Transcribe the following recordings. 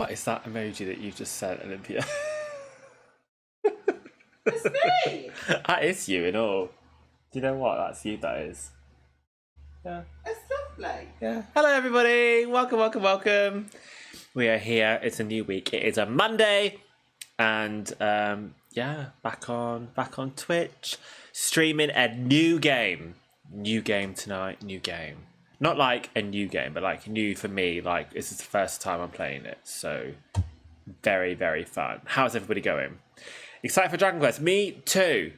What is that emoji that you just sent, Olympia? It's me! That is you and all. Do you know what? That's you, that is. Yeah. It's lovely. Yeah. Hello, everybody. Welcome. We are here. It's a new week. It is a Monday. And, back on Twitch. Streaming a new game. New game tonight. New game. Not like a new game, but like new for me. Like, this is the first time I'm playing it. So, very, very fun. How's everybody going? Excited for Dragon Quest? Me too.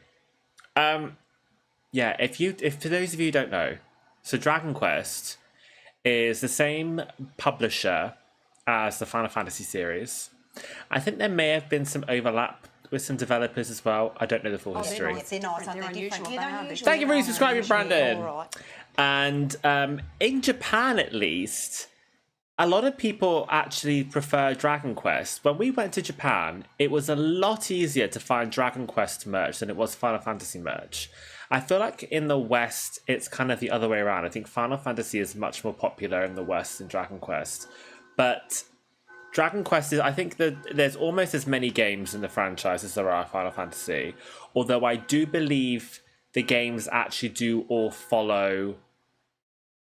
If for those of you who don't know, so Dragon Quest is the same publisher as the Final Fantasy series. I think there may have been some overlap with some developers as well. I don't know the full history. They're not. They're unusual. Thank you for resubscribing, Brandon. Right. And in Japan, at least, a lot of people actually prefer Dragon Quest. When we went to Japan, it was a lot easier to find Dragon Quest merch than it was Final Fantasy merch. I feel like in the West, it's kind of the other way around. I think Final Fantasy is much more popular in the West than Dragon Quest. But Dragon Quest is, I think that there's almost as many games in the franchise as there are Final Fantasy. Although I do believe the games actually do all follow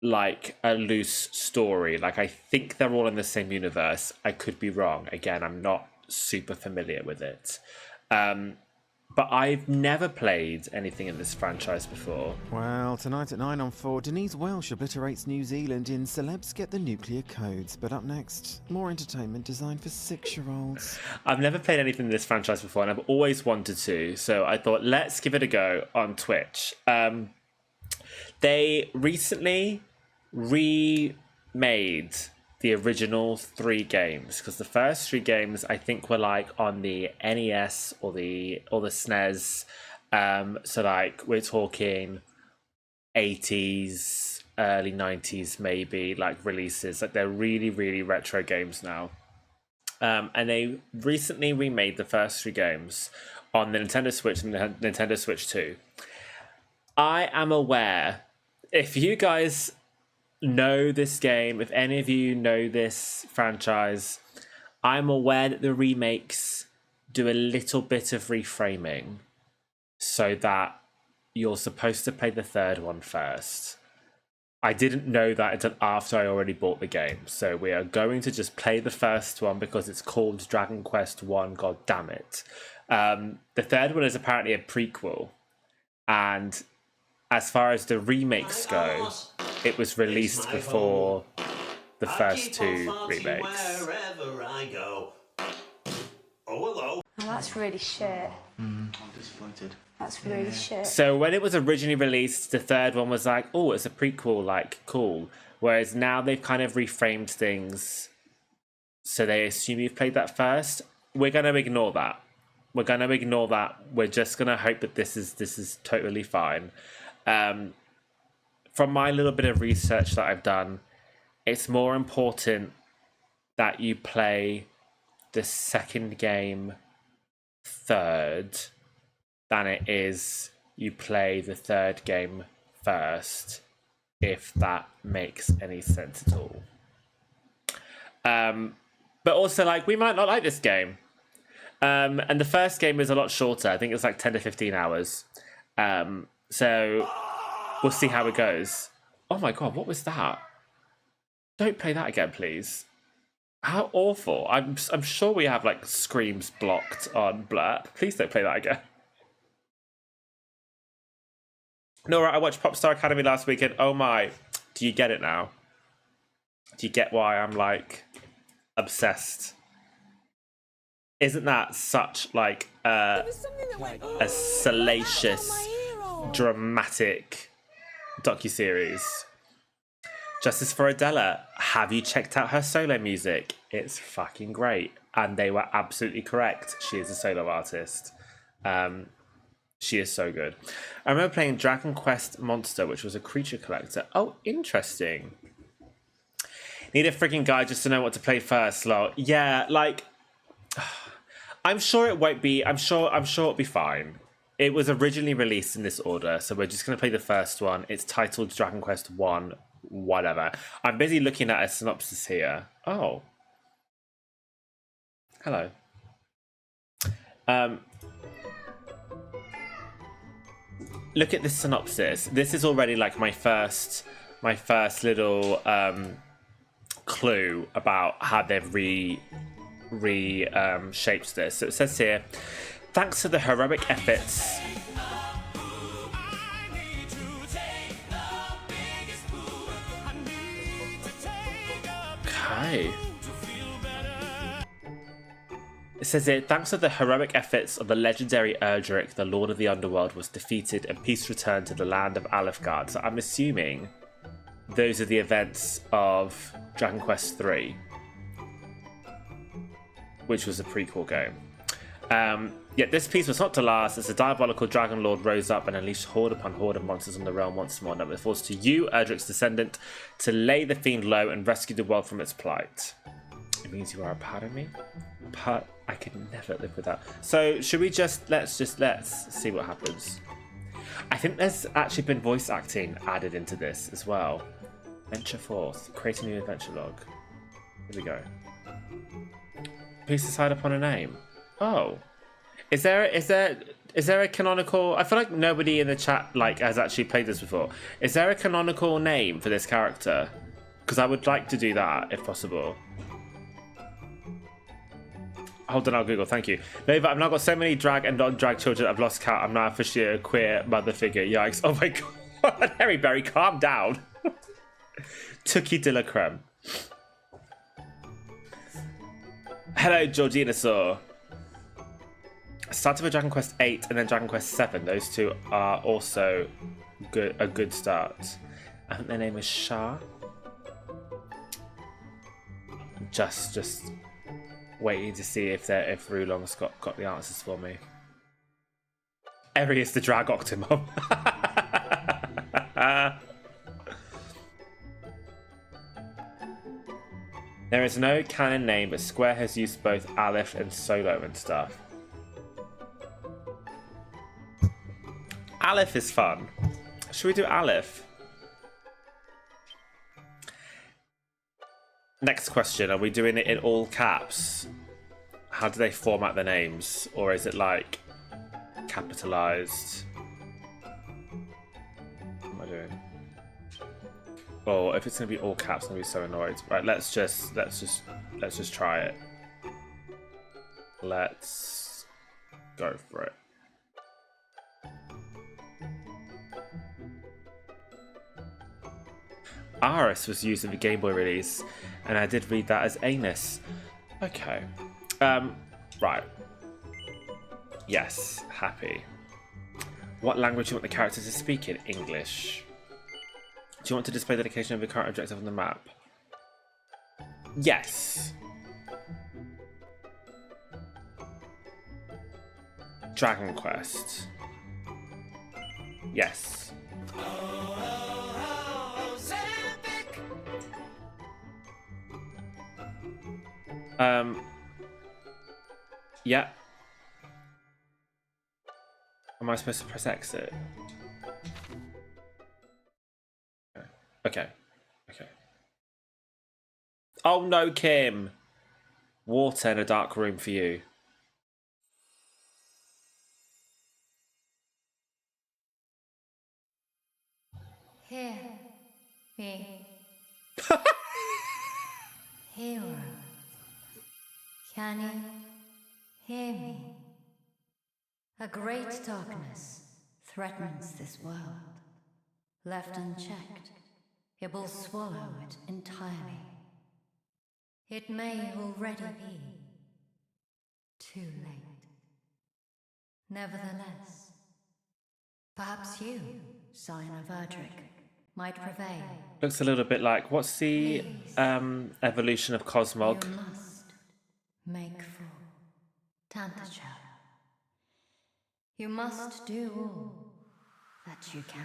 like a loose story. Like, I think they're all in the same universe. I could be wrong. Again, I'm not super familiar with it. But I've never played anything in this franchise before. Well, tonight at 9 on 4, Denise Welsh obliterates New Zealand in Celebs Get the Nuclear Codes. But up next, more entertainment designed for 6-year-olds. I've never played anything in this franchise before, and I've always wanted to. So I thought, let's give it a go on Twitch. They recently remade the original 3 games, because the first 3 games I think were like on the NES or the SNES. So like we're talking 80s, early 90s maybe, like releases. Like they're really, really retro games now. And they recently remade the first 3 games on the Nintendo Switch and the Nintendo Switch 2. I am aware, if you guys know this game, if any of you know this franchise, I'm aware that the remakes do a little bit of reframing so that you're supposed to play the third one first. I didn't know that until after I already bought the game, so we are going to just play the first one because it's called Dragon Quest 1, god damn it. The third one is apparently a prequel, and as far as the remakes go, it was released before the first 2 remakes. Oh, hello. Oh, that's really shit. I'm disappointed. That's really shit. So when it was originally released, the third one was like, oh, it's a prequel, like, cool. Whereas now they've kind of reframed things so they assume you've played that first. We're going to ignore that. We're just going to hope that this is totally fine. From my little bit of research that I've done, it's more important that you play the second game third than it is you play the third game first, if that makes any sense at all. But also, like, we might not like this game. And the first game is a lot shorter. I think it's like 10 to 15 hours. So we'll see how it goes. Oh my god, what was that? Don't play that again, please. How awful. I'm sure we have like screams blocked on Blurp. Please don't play that again. Nora, I watched Popstar Academy last weekend. Oh my. Do you get it now? Do you get why I'm like obsessed? Isn't that such like a salacious, dramatic docuseries? Justice for Adela. Have you checked out her solo music? It's fucking great. And they were absolutely correct. She is a solo artist. She is so good. I remember playing Dragon Quest Monster, which was a creature collector. Oh, interesting. Need a freaking guide just to know what to play first, lol. Yeah, like, I'm sure it won't be. I'm sure it'll be fine. It was originally released in this order, so we're just going to play the first one. It's titled Dragon Quest 1, whatever. I'm busy looking at a synopsis here. Oh. Hello. Look at this synopsis. This is already like my first little clue about how they've shaped this. So it says here, thanks to the heroic efforts. Okay. It says here, thanks to the heroic efforts of the legendary Erdrick, the Lord of the Underworld was defeated and peace returned to the land of Alefgard. So I'm assuming those are the events of Dragon Quest III, which was a prequel game. Yet this peace was not to last, as the diabolical Dragon Lord rose up and unleashed horde upon horde of monsters on the realm once more. Now it falls to you, Erdrick's descendant, to lay the fiend low and rescue the world from its plight. It means you are a part of me. I could never live with that. So should we let's see what happens. I think there's actually been voice acting added into this as well. Venture forth, create a new adventure log. Here we go. Please decide upon a name. Oh, is there a canonical? I feel like nobody in the chat has actually played this before. Is there a canonical name for this character? Because I would like to do that if possible. Hold on, I'll Google. Thank you. Nova, I've now got so many drag and non-drag children. I've lost count. I'm now officially a queer mother figure. Yikes! Oh my god, Harry Berry, calm down. Tookie de la Creme. Hello, Georgina Saw. Started with Dragon Quest 8 and then Dragon Quest 7. Those two are also a good start. I think their name is Shah. Just waiting to see if Rulong's got the answers for me. Arius the Drag Octomom. There is no canon name, but Square has used both Aleph and Solo and stuff. Aleph is fun. Should we do Aleph? Next question, are we doing it in all caps? How do they format the names? Or is it like capitalized? What am I doing? Oh, if it's gonna be all caps, I'm gonna be so annoyed. Right, let's just try it. Let's go for it. Aris was used in the Game Boy release, and I did read that as anus. Okay. Right. Yes, happy. What language do you want the character to speak in? English. Do you want to display the location of the current objective on the map? Yes. Dragon Quest. Yes. Yeah. Am I supposed to press exit? Okay. Oh no, Kim! Water in a dark room for you. Hear me. Hero. Can you hear me? A great darkness threatens this world. Left unchecked, it will swallow it entirely. It may already be too late. Nevertheless, perhaps you, Scion of Erdrick, might prevail. Looks a little bit like, what's the evolution of Cosmog? You must make for Tantacha. You must do all that you can.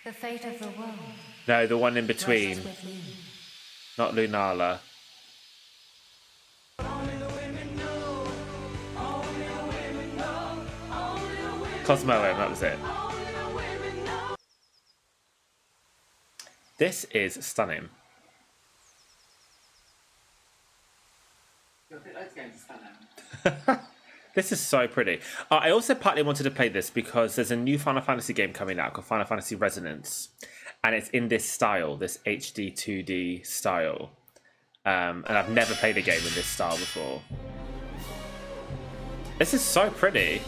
The fate of the world. No, the one in between. rests with you. Not Lunala. Cosmoem, that was it. This is stunning. This is so pretty. I also partly wanted to play this because there's a new Final Fantasy game coming out called Final Fantasy Resonance, and it's in this style, this HD-2D style. And I've never played a game in this style before. This is so pretty.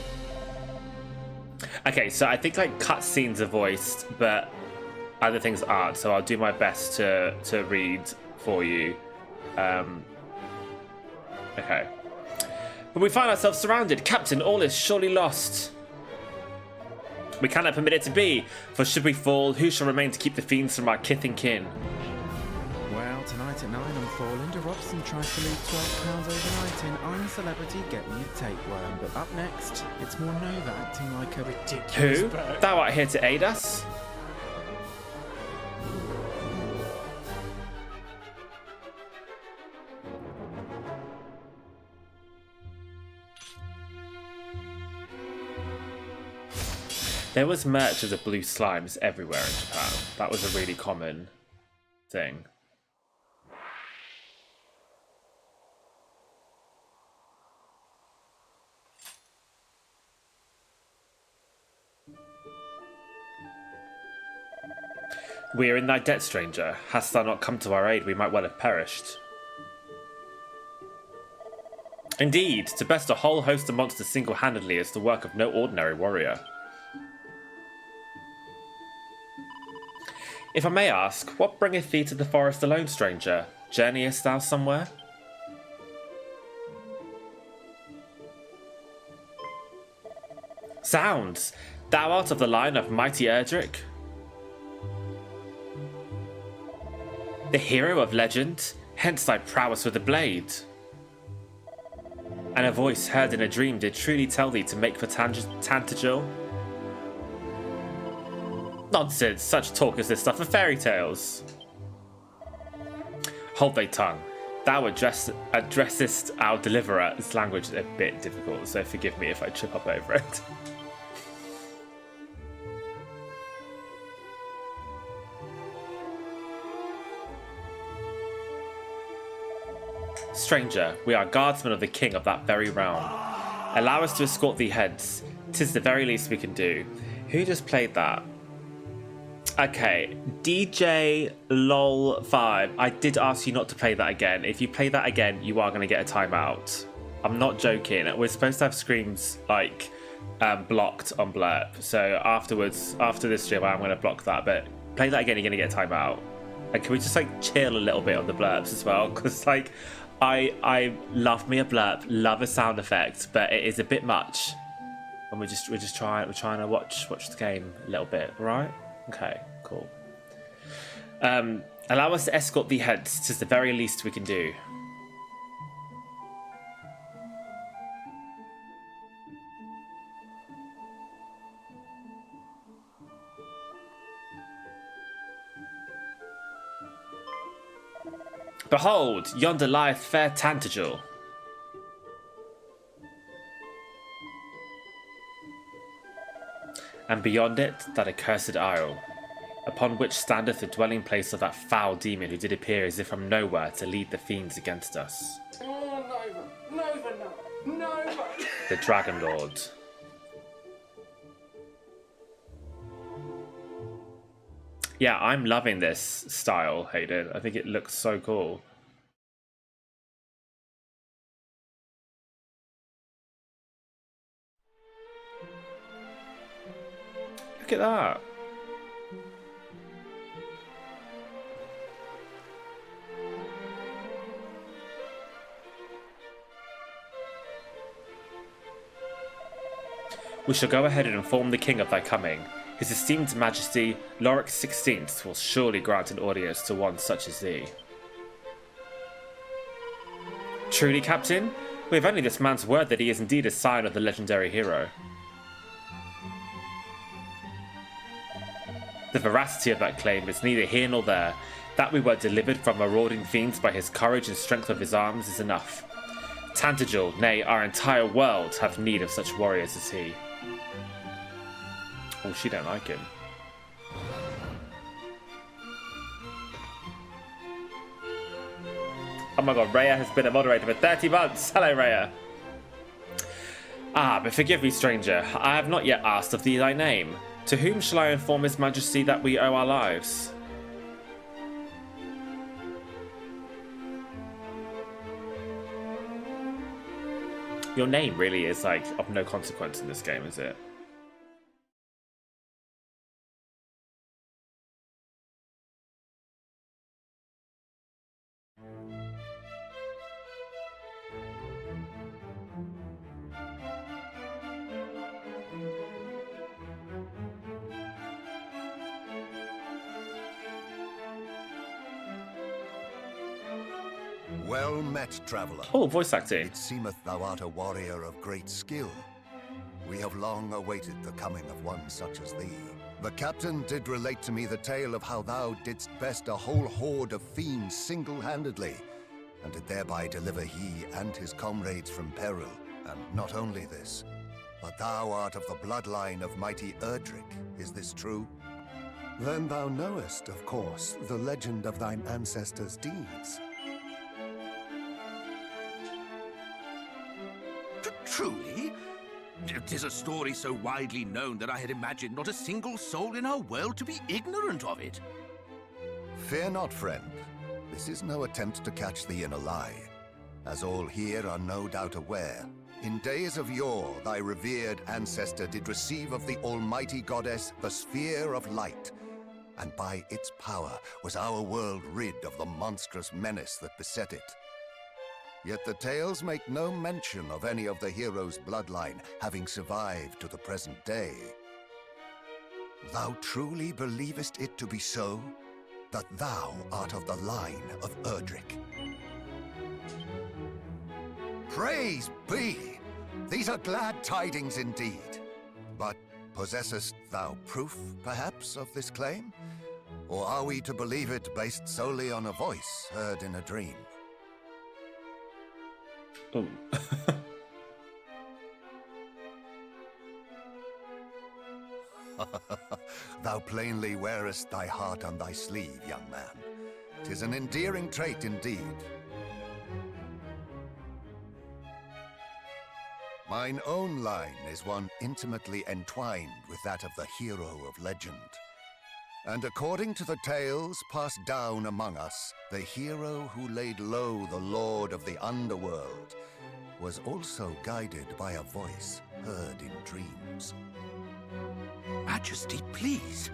Okay, so I think like cutscenes are voiced, but other things aren't. So I'll do my best to read for you. Okay. But we find ourselves surrounded. Captain, all is surely lost. We cannot permit it to be, for should we fall, who shall remain to keep the fiends from our kith and kin? Well, tonight at 9 on 4, Linda Robson tries to leave £12 overnight in I'm a Celebrity, Get Me a Tapeworm. But up next, it's more Nova acting like a ridiculous Who? Thou art here to aid us? There was merch of the blue slimes everywhere in Japan. That was a really common thing. We are in thy debt, stranger. Hast thou not come to our aid, we might well have perished. Indeed, to best a whole host of monsters single-handedly is the work of no ordinary warrior. If I may ask, what bringeth thee to the forest alone, stranger? Journeyest thou somewhere? Sounds! Thou art of the line of mighty Erdrick? The hero of legend, hence thy prowess with the blade. And a voice heard in a dream did truly tell thee to make for Tantagel? Nonsense, such talk as this stuff are fairy tales. Hold thy tongue. Thou addressest our deliverer. This language is a bit difficult, so forgive me if I trip up over it. Stranger, we are guardsmen of the king of that very realm. Allow us to escort thee hence. 'Tis the very least we can do. Who just played that? Okay, DJ LOL5. I did ask you not to play that again. If you play that again, you are going to get a timeout. I'm not joking. We're supposed to have screams like blocked on Blurp. So afterwards, after this stream, I'm going to block that. But play that again, you're going to get a timeout. And can we just like chill a little bit on the blurps as well? Because like, I love me a blurp, love a sound effect, but it is a bit much. And we're trying to watch the game a little bit, right? Okay, cool. Allow us to escort thee hence. 'Tis the very least we can do. Behold, yonder lieth fair Tantagel. And beyond it, that accursed isle, upon which standeth the dwelling place of that foul demon who did appear as if from nowhere to lead the fiends against us. Oh, Nova, Nova. The Dragon Lord. Yeah, I'm loving this style, Hayden. I think it looks so cool. Look at that. We shall go ahead and inform the king of thy coming. His esteemed majesty, Loric 16th, will surely grant an audience to one such as thee. Truly, Captain? We have only this man's word that he is indeed a scion of the legendary hero. The veracity of that claim is neither here nor there. That we were delivered from marauding fiends by his courage and strength of his arms is enough. Tantagel, nay, our entire world, have need of such warriors as he. Oh, she don't like him. my god, Rhea has been a moderator for 30 months. Hello, Rhea. Ah, but forgive me, stranger. I have not yet asked of thee thy name. To whom shall I inform his majesty that we owe our lives? Your name really is, like, of no consequence in this game, is it? Well met, traveller. Oh, voice acting. It seemeth thou art a warrior of great skill. We have long awaited the coming of one such as thee. The captain did relate to me the tale of how thou didst best a whole horde of fiends single-handedly, and did thereby deliver he and his comrades from peril. And not only this, but thou art of the bloodline of mighty Erdrick. Is this true? Then thou knowest, of course, the legend of thine ancestors' deeds. Truly? 'Tis a story so widely known that I had imagined not a single soul in our world to be ignorant of it. Fear not, friend. This is no attempt to catch thee in a lie, as all here are no doubt aware. In days of yore, thy revered ancestor did receive of the almighty goddess the sphere of light, and by its power was our world rid of the monstrous menace that beset it. Yet the tales make no mention of any of the heroes' bloodline having survived to the present day. Thou truly believest it to be so, that thou art of the line of Erdrick? Praise be! These are glad tidings indeed. But possessest thou proof, perhaps, of this claim? Or are we to believe it based solely on a voice heard in a dream? Oh. Thou plainly wearest thy heart on thy sleeve, young man. 'Tis an endearing trait indeed. Mine own line is one intimately entwined with that of the hero of legend. And according to the tales passed down among us, the hero who laid low the lord of the underworld was also guided by a voice heard in dreams. Majesty, please.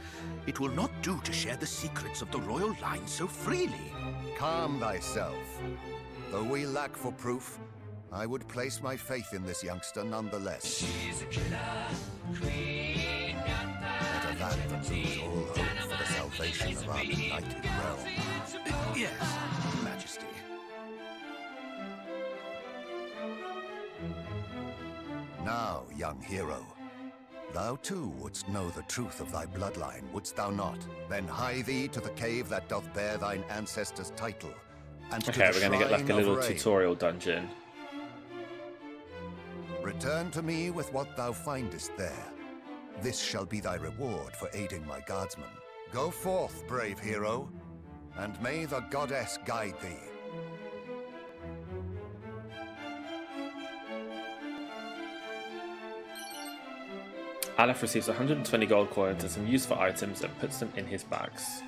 It will not do to share the secrets of the royal line so freely. Calm thyself. Though we lack for proof, I would place my faith in this youngster nonetheless. She's a killer queen. Better that than lose all hope for the salvation of our benighted realm. Yes, Majesty. Now, young hero, thou too wouldst know the truth of thy bloodline, wouldst thou not? Then hie thee to the cave that doth bear thine ancestors' title, and to Okay, the we're gonna get like a shrine of little Ray. tutorial dungeon. Return to me with what thou findest there. This shall be thy reward for aiding my guardsmen. Go forth, brave hero, and may the goddess guide thee. Aleph receives 120 gold coins and some useful items and puts them in his bags.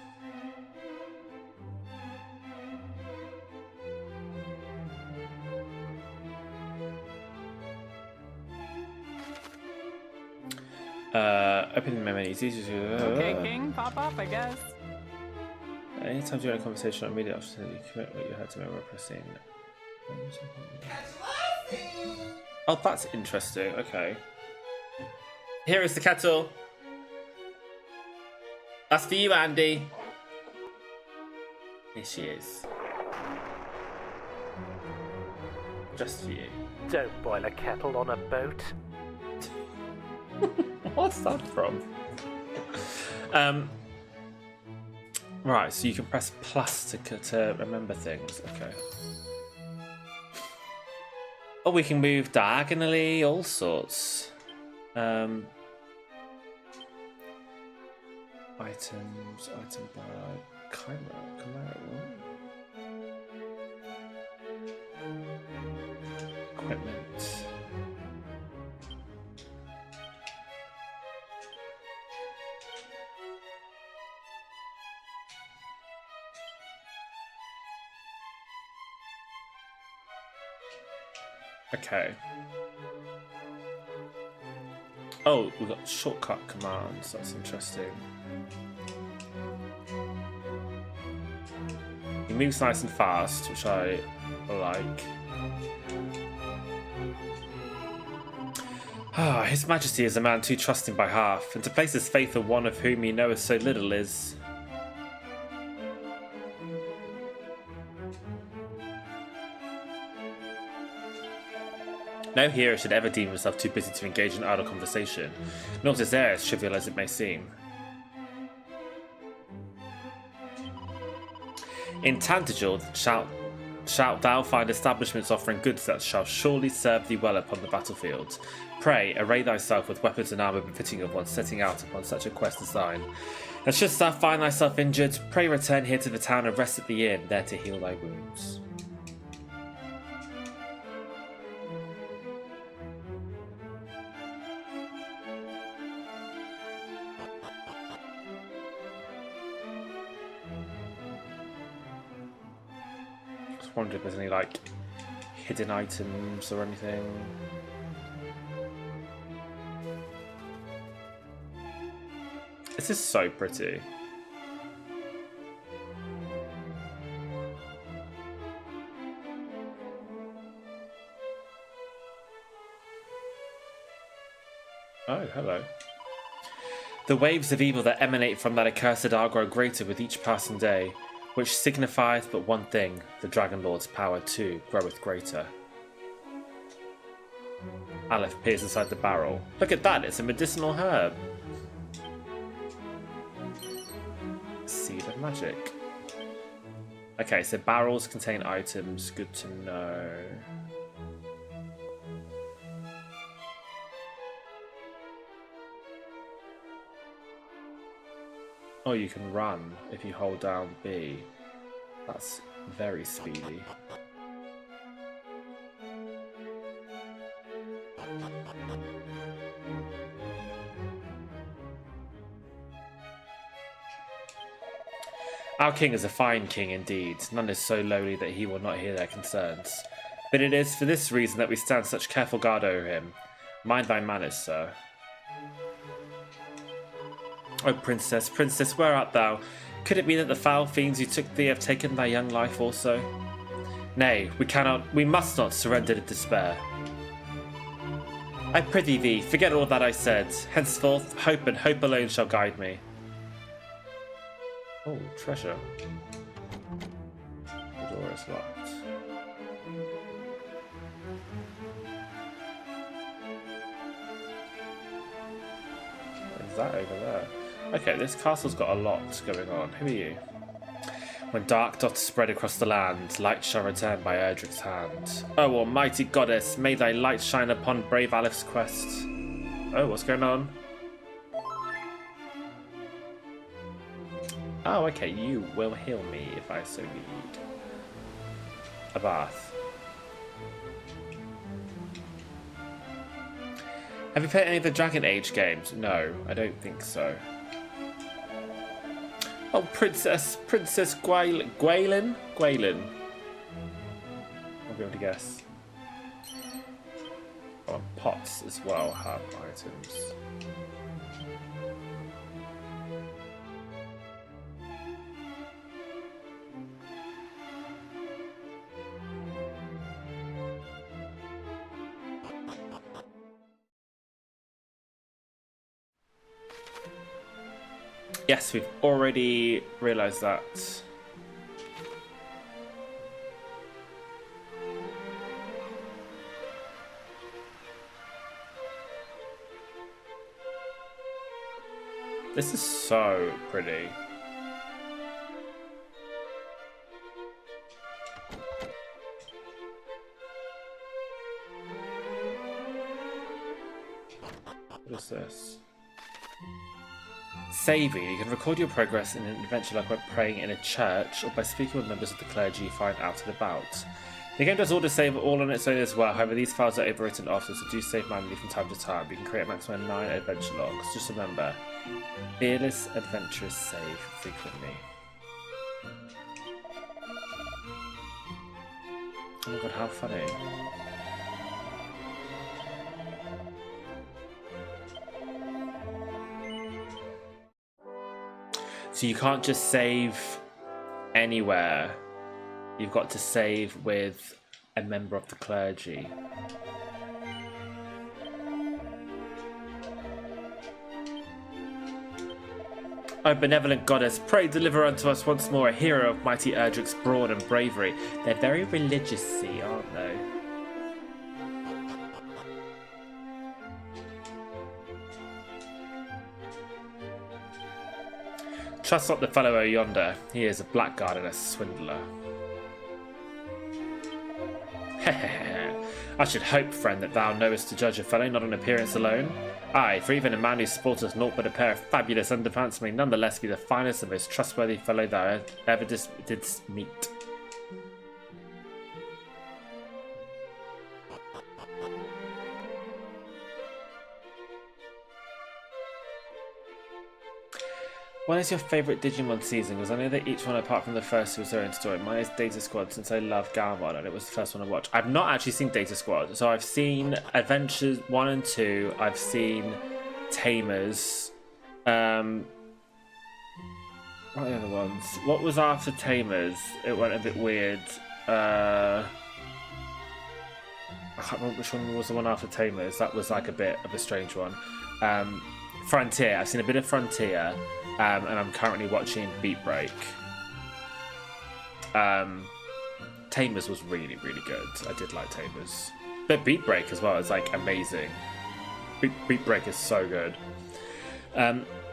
Opening my menu is easy to... Okay, King, pop up, I guess. Anytime during a conversation or immediate after you commit what you had to remember pressing. Oh, that's interesting. Okay. Here is the kettle. That's for you, Andy. Here she is. Just for you. Don't boil a kettle on a boat. What's that from? Right, so you can press plus to remember things. Okay. Oh, we can move diagonally, all sorts. Items, item bar, chimera. equipment. Okay. Oh, we've got shortcut commands. That's interesting. He moves nice and fast, which I like. Ah, His Majesty is a man too trusting by half, and to place his faith in one of whom he knoweth so little is... No hero should ever deem himself too busy to engage in idle conversation, nor is there as trivial as it may seem. In Tantagel shalt thou find establishments offering goods that shall surely serve thee well upon the battlefield. Pray, array thyself with weapons and armour befitting of one setting out upon such a quest as thine. And shouldst thou find thyself injured, pray return here to the town and rest at the inn, there to heal thy wounds. I wonder if there's any like hidden items or anything. This is so pretty. Oh, hello. The waves of evil that emanate from that accursed isle grow greater with each passing day, which signifieth but one thing, the Dragon Lord's power too groweth greater. Aleph peers inside the barrel. Look at that, it's a medicinal herb. Seed of magic. Okay, so barrels contain items, good to know. Oh, you can run if you hold down B. That's very speedy. Our king is a fine king indeed. None is so lowly that he will not hear their concerns. But it is for this reason that we stand such careful guard over him. Mind thy manners, sir. O princess, princess, where art thou? Could it be that the foul fiends who took thee have taken thy young life also? Nay, we must not surrender to despair. I prithee thee, forget all that I said. Henceforth, hope and hope alone shall guide me. Oh, treasure. The door is locked. What is that over there? Okay, this castle's got a lot going on. Who are you? When dark doth spread across the land, light shall return by Erdric's hand. O almighty goddess, may thy light shine upon brave Aleph's quest. Oh, what's going on? Oh, okay, you will heal me if I so need. A bath. Have you played any of the Dragon Age games? No, I don't think so. Oh, Princess Gwaelin? Gwaelin. I'll be able to guess. Oh, and pots as well have items. Yes, we've already realised that. This is so pretty. What is this? Saving. You can record your progress in an adventure like by praying in a church or by speaking with members of the clergy you find out and about. The game does auto-save all on its own as well, however these files are overwritten often, so do save manually from time to time. You can create a maximum of 9 adventure logs. Just remember, fearless adventurers save frequently. Oh my god, how funny. So you can't just save anywhere. You've got to save with a member of the clergy. O benevolent goddess, pray deliver unto us once more a hero of mighty Erdrick's brawn and bravery. They're very religious-y, aren't they? Trust not the fellow yonder. He is a blackguard and a swindler. I should hope, friend, that thou knowest to judge a fellow not on appearance alone. Aye, for even a man who sporteth naught but a pair of fabulous underpants may nonetheless be the finest and most trustworthy fellow thou ever didst meet. What is your favourite Digimon season? Because I know that each one, apart from the first, was their own story. Mine is Data Squad, since I love Galvan, and it was the first one I watched. I've not actually seen Data Squad, so I've seen Adventures 1 and 2. I've seen Tamers. What are the other ones? What was after Tamers? It went a bit weird. I can't remember which one was the one after Tamers. That was like a bit of a strange one. Frontier. I've seen a bit of Frontier. And I'm currently watching Beat Break. Tamers was really, really good. I did like Tamers. But Beat Break as well is like amazing. Beat Break is so good.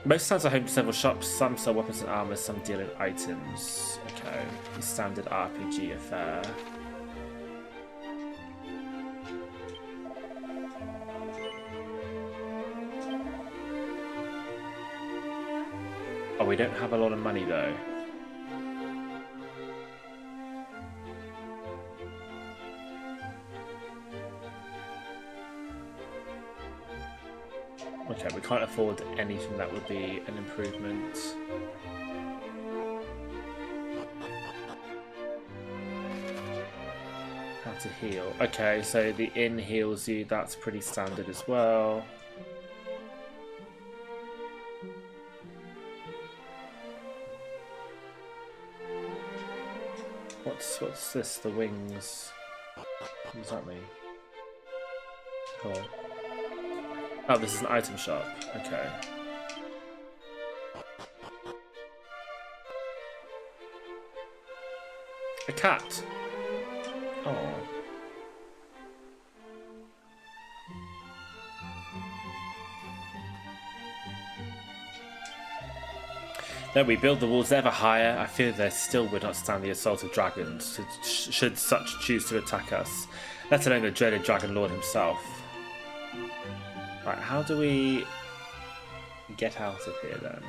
Most stands are home to several shops. Some sell weapons and armor, some deal in items. Okay, the standard RPG affair. Oh, we don't have a lot of money though. Okay, we can't afford anything that would be an improvement. How to heal. Okay, so the inn heals you, that's pretty standard as well. What's this? The wings. What does that mean? Hello. Oh, this is an item shop. Okay. A cat. Oh. Though we build the walls ever higher, I fear they still would not stand the assault of dragons, should such choose to attack us, let alone the dreaded Dragon Lord himself. Right, how do we get out of here then?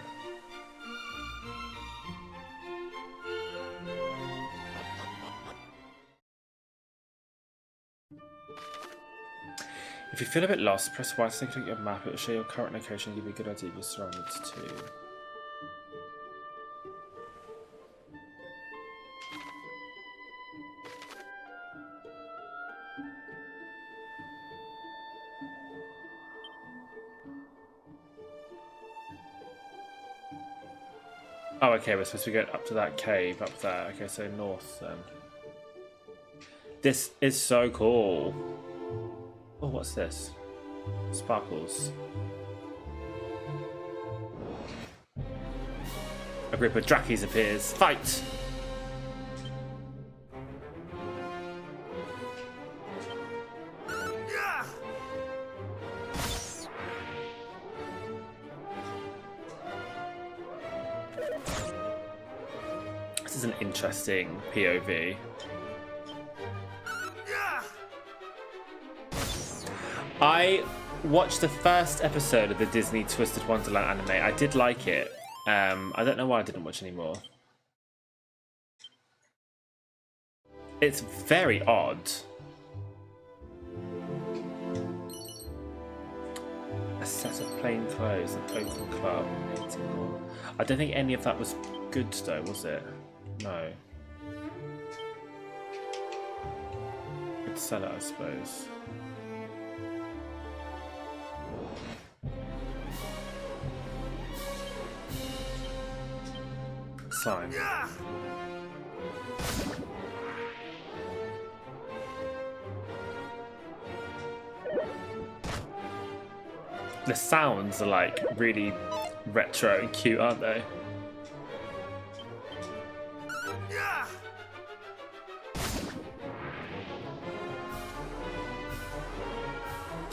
If you feel a bit lost, press Y to click your map. It will show your current location and give you a good idea of your surroundings too. Oh, okay, we're supposed to get up to that cave up there. Okay, so north then. This is so cool. Oh, what's this? Sparkles. A group of Drakis appears. Fight! This is an interesting POV. I watched the first episode of the Disney Twisted Wonderland anime. I did like it. I don't know why I didn't watch anymore. It's very odd. A set of plain clothes, an open club, I don't think any of that was good though, was it? No. Could sell it, I suppose. Slime. The sounds are like really retro and cute, aren't they?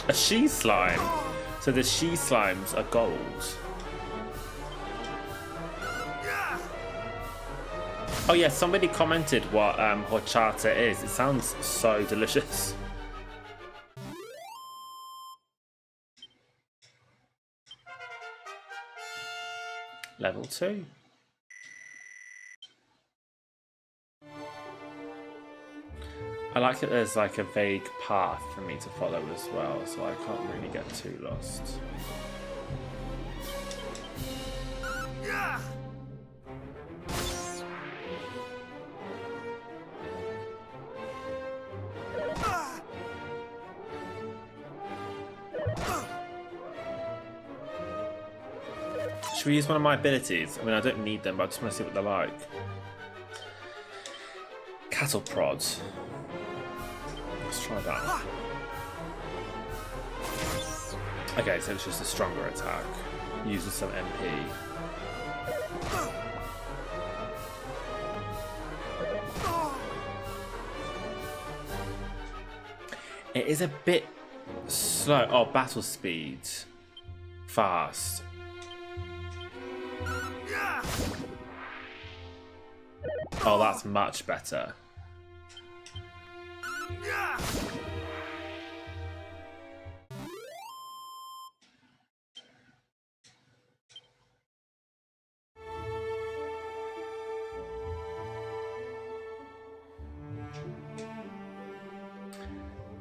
A she slime. So the she slimes are gold. Oh yeah, somebody commented what horchata is. It sounds so delicious. Level 2. I like that there's like a vague path for me to follow as well, so I can't really get too lost. Should we use one of my abilities? I mean, I don't need them, but I just want to see what they're like. Cattle prod. Let's try that. Okay, so it's just a stronger attack. Uses some MP. It is a bit slow. Oh, battle speed. Fast. Oh, that's much better.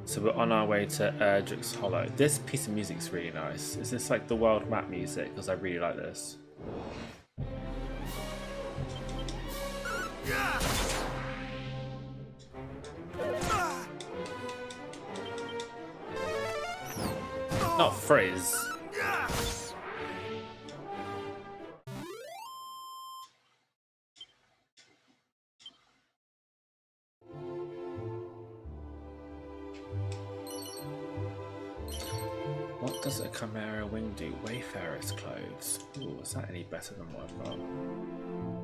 So we're on our way to Erdrick's Hollow. This piece of music is really nice. Is this like the world map music? Because I really like this. Not frizz. What does a Chimera wing do? Wayfarer's clothes. Ooh, is that any better than what I've got?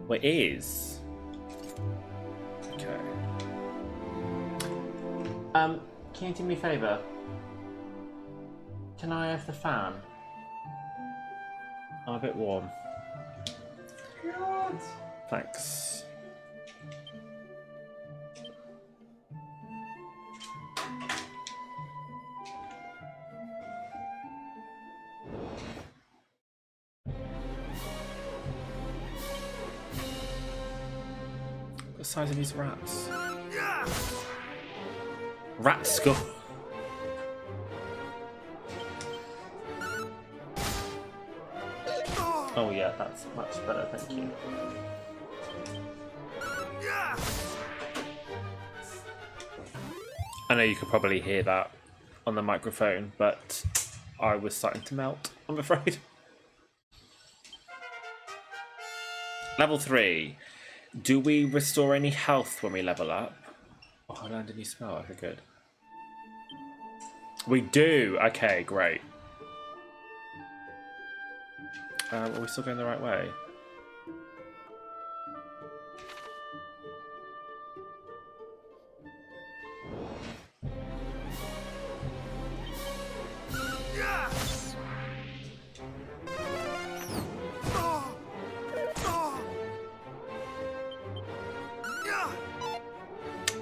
Well, it is. Okay. Can you do me a favour? Can I have the fan? I'm a bit warm. God. Thanks. What the size of these rats? Rat skull. Oh yeah, that's much better, thank you. I know you could probably hear that on the microphone, but I was starting to melt, I'm afraid. Level 3. Do we restore any health when we level up? Oh, I learned a new spell, okay, good. We do! Okay, great. Are we still going the right way?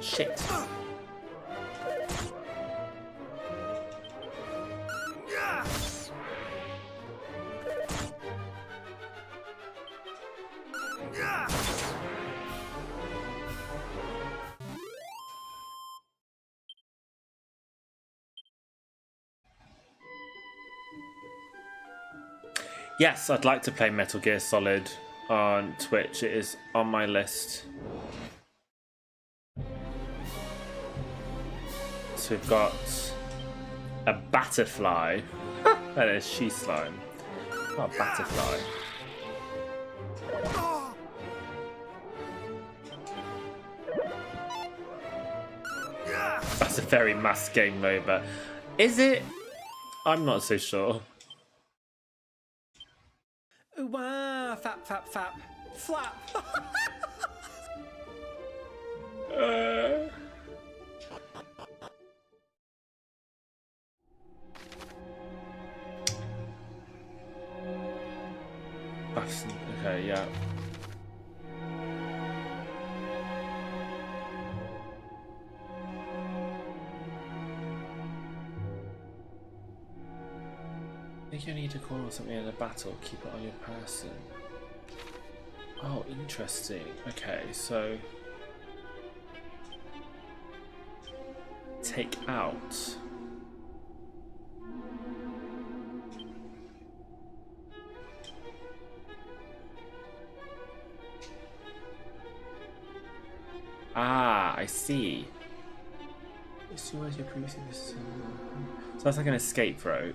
Shit. Yes, I'd like to play Metal Gear Solid on Twitch. It is on my list. So we've got a Batterfly and a She Slime. Oh, Batterfly. That's a very mass game over. Is it? I'm not so sure. Wow, fap, fap, fap. Flap. Okay, yeah. I think you need to call something in a battle, keep it on your person. Oh, interesting. Okay, so take out. Ah, I see. So that's like an escape rope.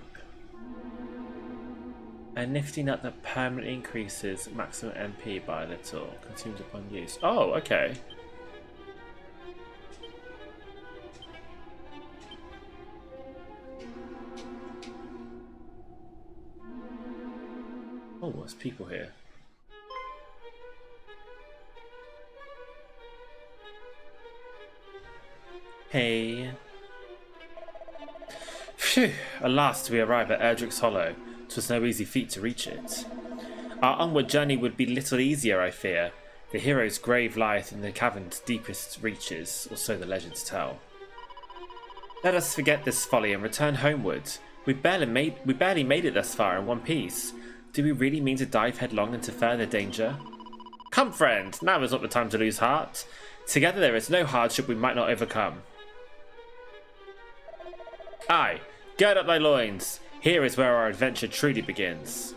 A nifty nut that permanently increases maximum MP by a little, consumed upon use. Oh, okay. Oh, there's people here. Hey. Phew. At last we arrive at Erdrick's Hollow. 'Twas no easy feat to reach it. Our onward journey would be little easier, I fear. The hero's grave lieth in the cavern's deepest reaches, or so the legends tell. Let us forget this folly and return homeward. We barely made it thus far in one piece. Do we really mean to dive headlong into further danger? Come, friend, now is not the time to lose heart. Together there is no hardship we might not overcome. Aye, gird up thy loins. Here is where our adventure truly begins.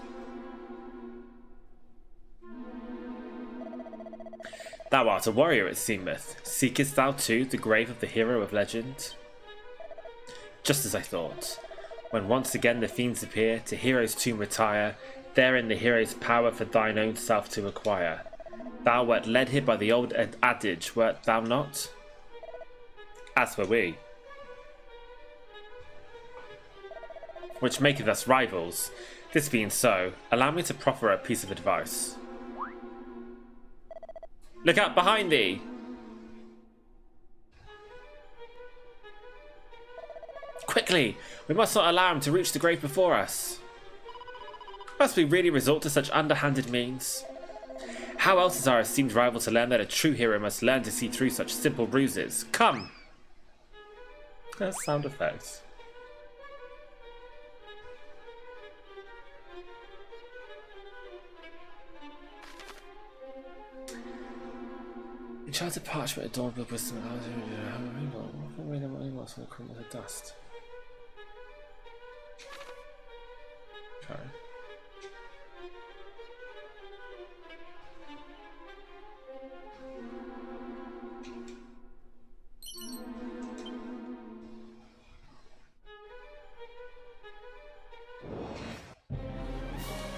Thou art a warrior, it seemeth. Seekest thou too the grave of the hero of legend? Just as I thought. When once again the fiends appear, to hero's tomb retire, therein the hero's power for thine own self to acquire. Thou wert led here by the old adage, wert thou not? As were we. Which maketh us rivals. This being so, allow me to proffer a piece of advice. Look out behind thee! Quickly! We must not allow him to reach the grave before us. Must we really resort to such underhanded means? How else is our esteemed rival to learn that a true hero must learn to see through such simple ruses? Come! That's sound effects. Enchanted parchment adorned with wisdom. What's going to crumble to dust? Okay.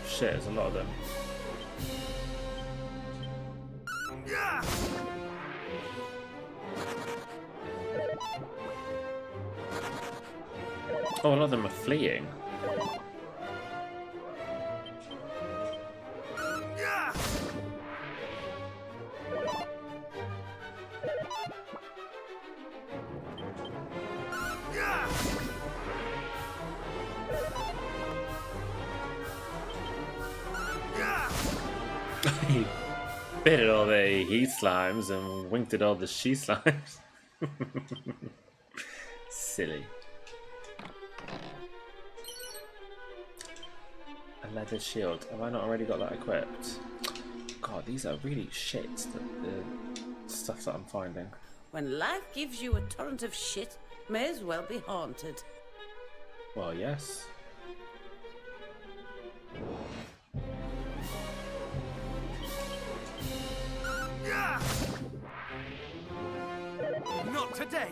Shit, there's a lot of them. Oh, a lot of them are fleeing. He bit at all the he slimes and winked at all the she slimes. Silly. A leather shield. Have I not already got that equipped? God, these are really shit, the stuff that I'm finding. When life gives you a torrent of shit, may as well be haunted. Well, yes. today.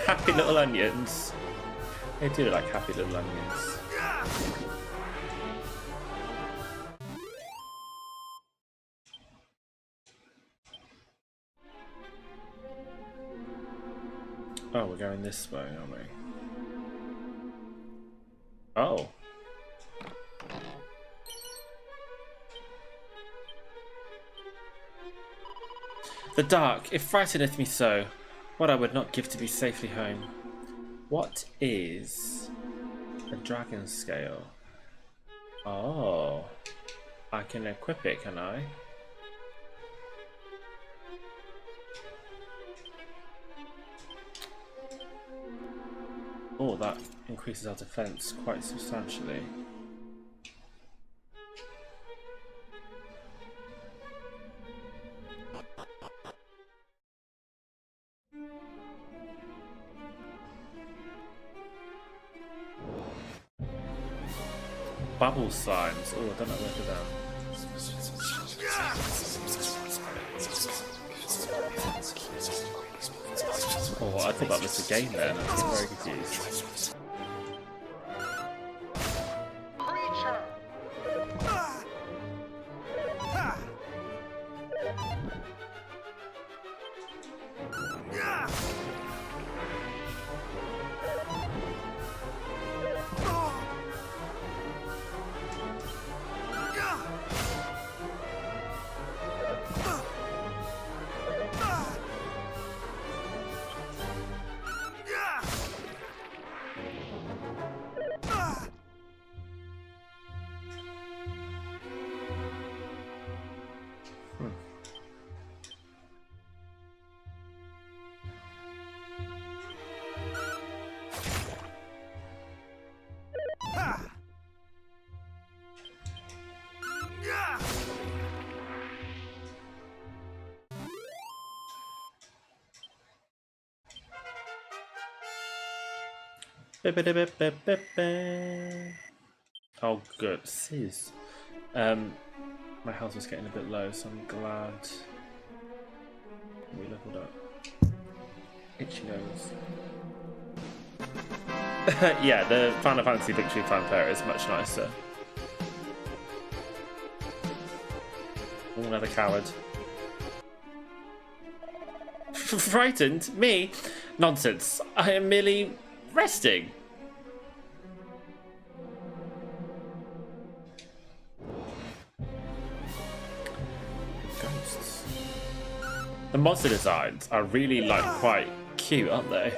Happy little onions. They do look like happy little onions. Oh, we're going this way, aren't we? Oh. The dark, it frighteneth me so. What I would not give to be safely home. What is a dragon scale? Oh. I can equip it, can I? Oh, that increases our defense quite substantially. Bubble slimes. Oh, I don't know where to them. Oh, I thought that was the game then. I'm getting very confused. Oh, good. Sis. My health was getting a bit low, so I'm glad we leveled up. Itchy nose. Yeah, the Final Fantasy Victory Fanfare is much nicer. Oh, another coward. Frightened? Me? Nonsense. I am merely resting. Ghosts. The monster designs are really like quite cute, aren't they?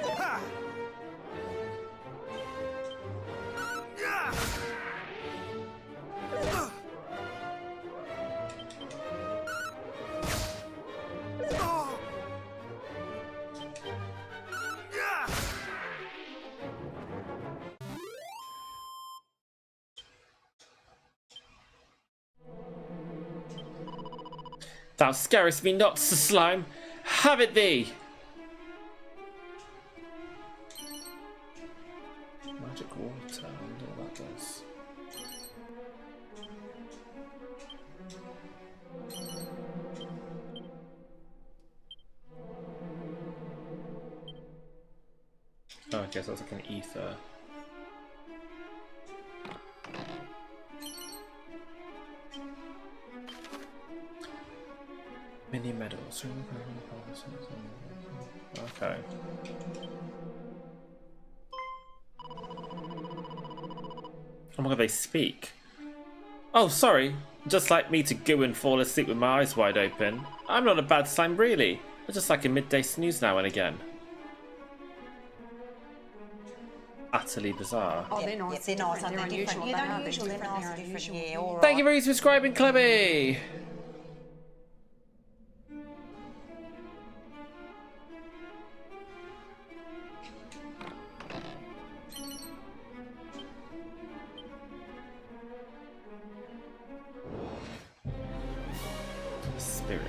Thou scarest me not, Sir Slime. Have it thee! Magic water, I wonder what that does. Oh, I guess that's like an ether. Mini medals. Okay. Oh my god, they speak. Oh, sorry. Just like me to go and fall asleep with my eyes wide open. I'm not a bad slime, really. I just like a midday snooze now and again. Utterly bizarre. Oh, they're nice. They're nice. They're unusual. Yeah, they're unusual. They're nice. They're different. Yeah, all right. Thank you for subscribing, Clemmy. Spirit.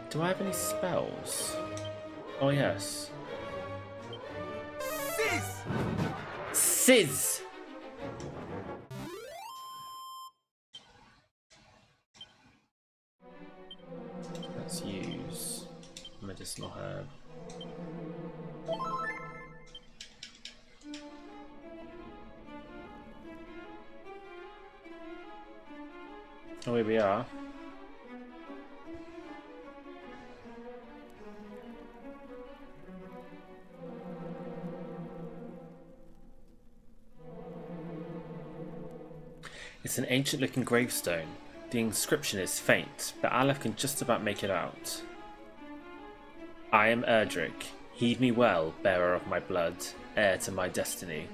Do I have any spells? Oh, yes. Sizz! Let's use medicinal herb. Oh, here we are. It's an ancient-looking gravestone. The inscription is faint, but Aleph can just about make it out. I am Erdrick. Heed me well, bearer of my blood, heir to my destiny.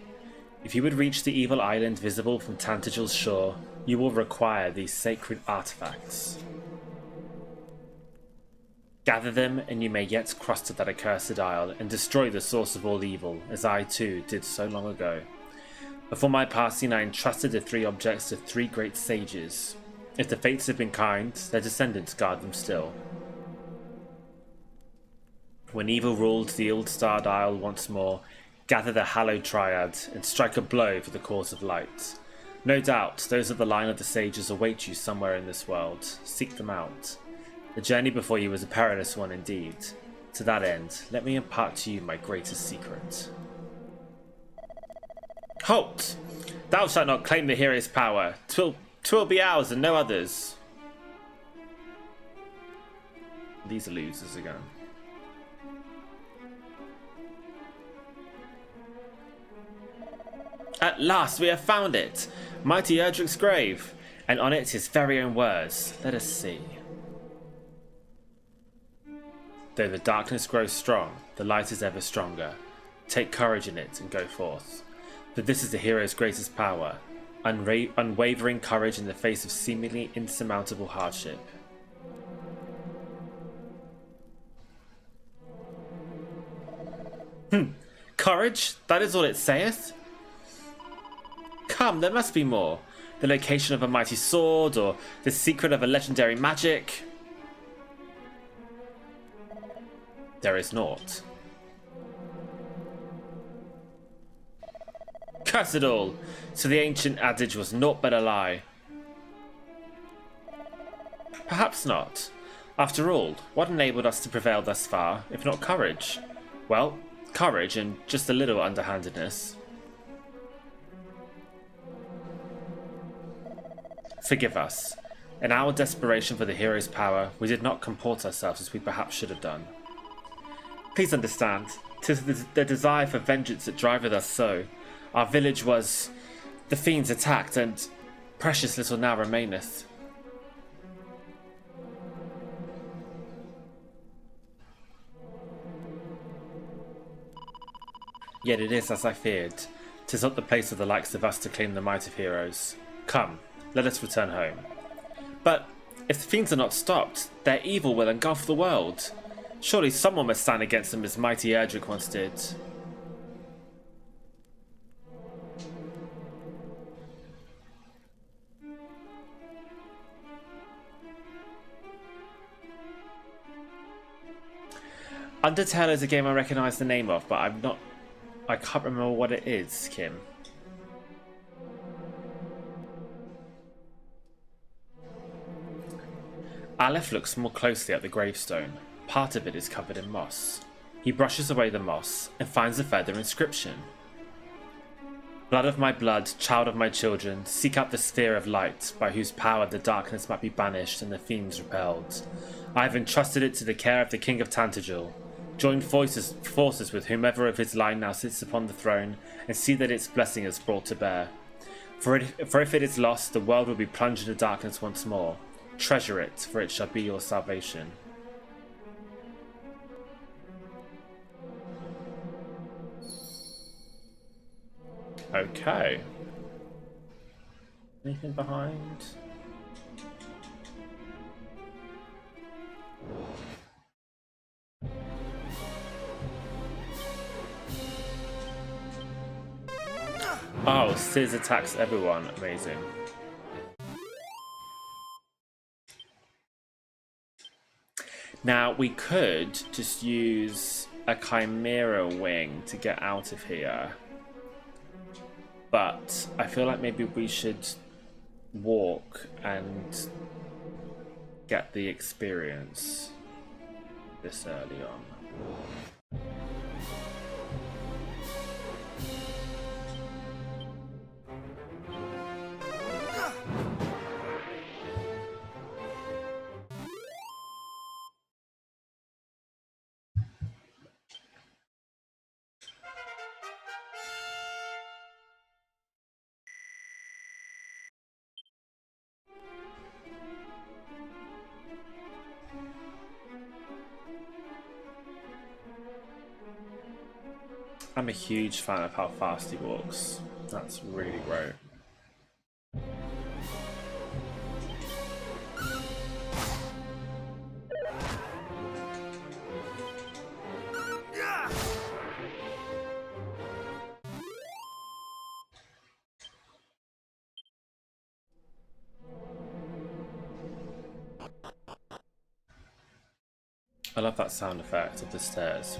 If you would reach the evil island visible from Tantagel's shore, you will require these sacred artifacts. Gather them, and you may yet cross to that accursed isle and destroy the source of all evil, as I too did so long ago. Before my passing, I entrusted the 3 objects to 3 great sages. If the fates have been kind, their descendants guard them still. When evil ruled the ill-starred isle once more, gather the hallowed triad and strike a blow for the cause of light. No doubt, those of the line of the sages await you somewhere in this world. Seek them out. The journey before you is a perilous one indeed. To that end, let me impart to you my greatest secret. Halt! Thou shalt not claim the hero's power. 'Twill be ours and no others. These are losers again. At last we have found it! Mighty Erdrick's grave, and on it his very own words. Let us see. Though the darkness grows strong, the light is ever stronger. Take courage in it and go forth. For this is the hero's greatest power, unwavering courage in the face of seemingly insurmountable hardship. Courage? That is all it saith? Come, there must be more. The location of a mighty sword, or the secret of a legendary magic. There is naught. Curse it all! So the ancient adage was naught but a lie. Perhaps not. After all, what enabled us to prevail thus far, if not courage? Well, courage and just a little underhandedness. Forgive us. In our desperation for the hero's power, we did not comport ourselves as we perhaps should have done. Please understand, 'tis the desire for vengeance that driveth us so. Our village was the fiends attacked, and precious little now remaineth. Yet it is as I feared. 'Tis not the place of the likes of us to claim the might of heroes. Come, let us return home. But if the fiends are not stopped, their evil will engulf the world. Surely someone must stand against them as mighty Erdrick once did. Undertale is a game I recognise the name of, but I can't remember what it is, Kim. Aleph looks more closely at the gravestone. Part of it is covered in moss. He brushes away the moss and finds a further inscription. Blood of my blood, child of my children, seek out the sphere of light, by whose power the darkness might be banished and the fiends repelled. I have entrusted it to the care of the King of Tantagel. Join forces with whomever of his line now sits upon the throne, and see that its blessing is brought to bear. For if it is lost, the world will be plunged into darkness once more. Treasure it, for it shall be your salvation. Okay. Anything behind? Oh, Sizz attacks everyone. Amazing. Now, we could just use a Chimera wing to get out of here. But I feel like maybe we should walk and get the experience this early on. I'm a huge fan of how fast he walks. That's really great. I love that sound effect of the stairs.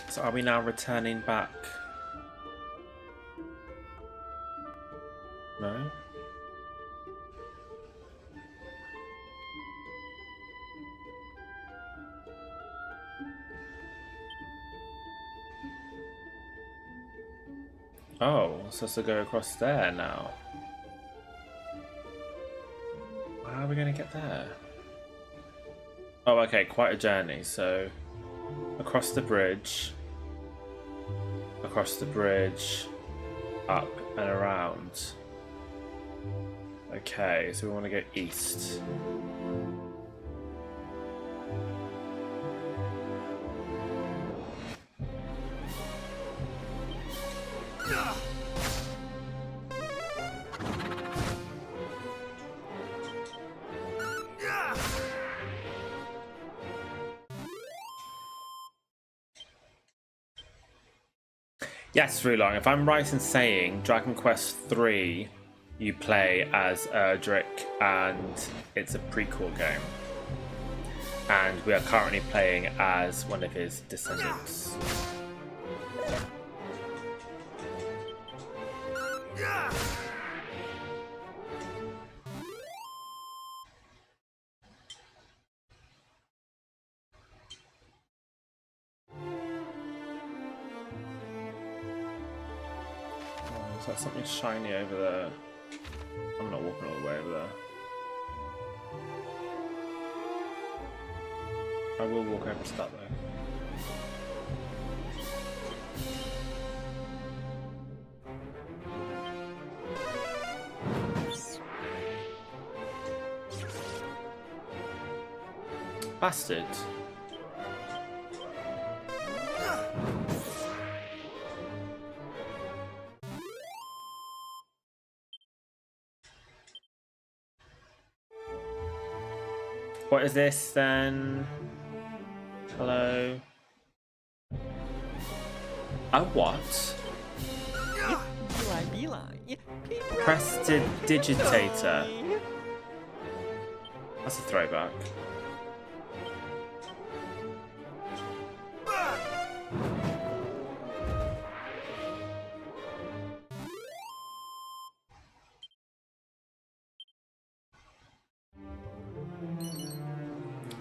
So are we now returning back? No? Oh, we're supposed to go across there now. How are we going to get there? Oh, okay, quite a journey. So, across the bridge, up and around. Okay, so we want to go east. Yes, Rulong, if I'm right in saying Dragon Quest III, you play as Erdrick and it's a prequel game. And we are currently playing as one of his descendants. Is that something shiny over there? I'm not walking all the way over there. I will walk over to that though. Bastard. What is this then? Hello? A what? Prestidigitator. That's a throwback.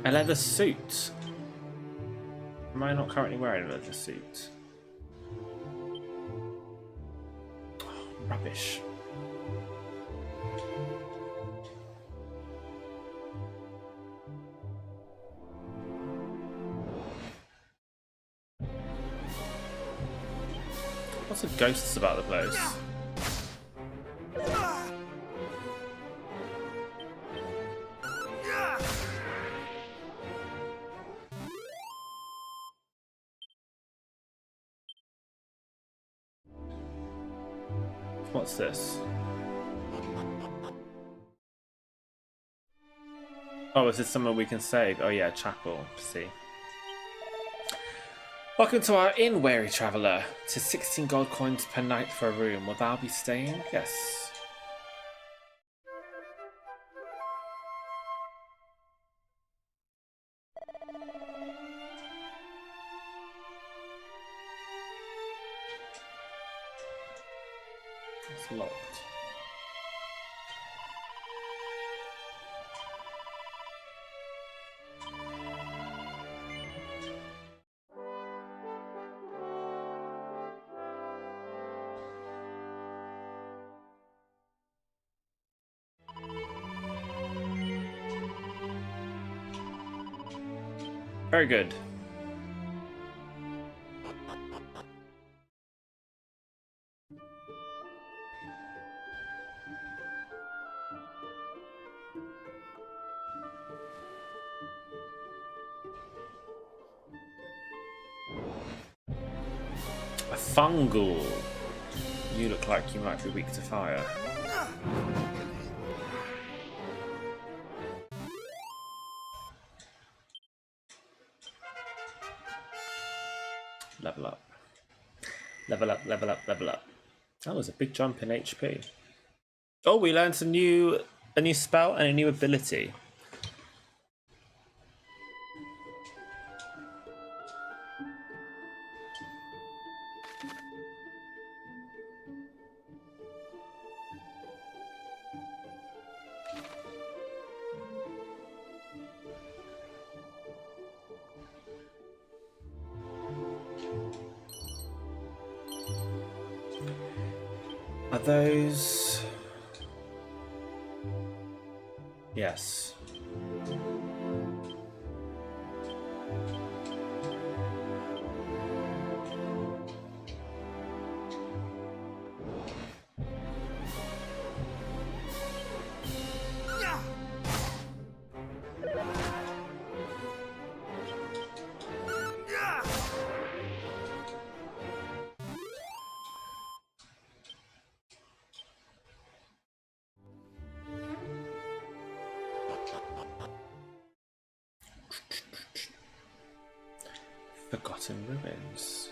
A leather suit. Am I not currently wearing a leather suit? Oh, rubbish. Lots of ghosts about the place. What's this? Oh, is this somewhere we can save? Oh yeah, chapel. See. Welcome to our inn, weary traveller. 'Tis 16 gold coins per night for a room. Will thou be staying? Yes. It's locked. Very good. A fungal. You look like you might be weak to fire. Level up. Level up, level up, level up. That was a big jump in HP. Oh, we learned a new spell and a new ability. Are those... Yes. Forgotten ruins.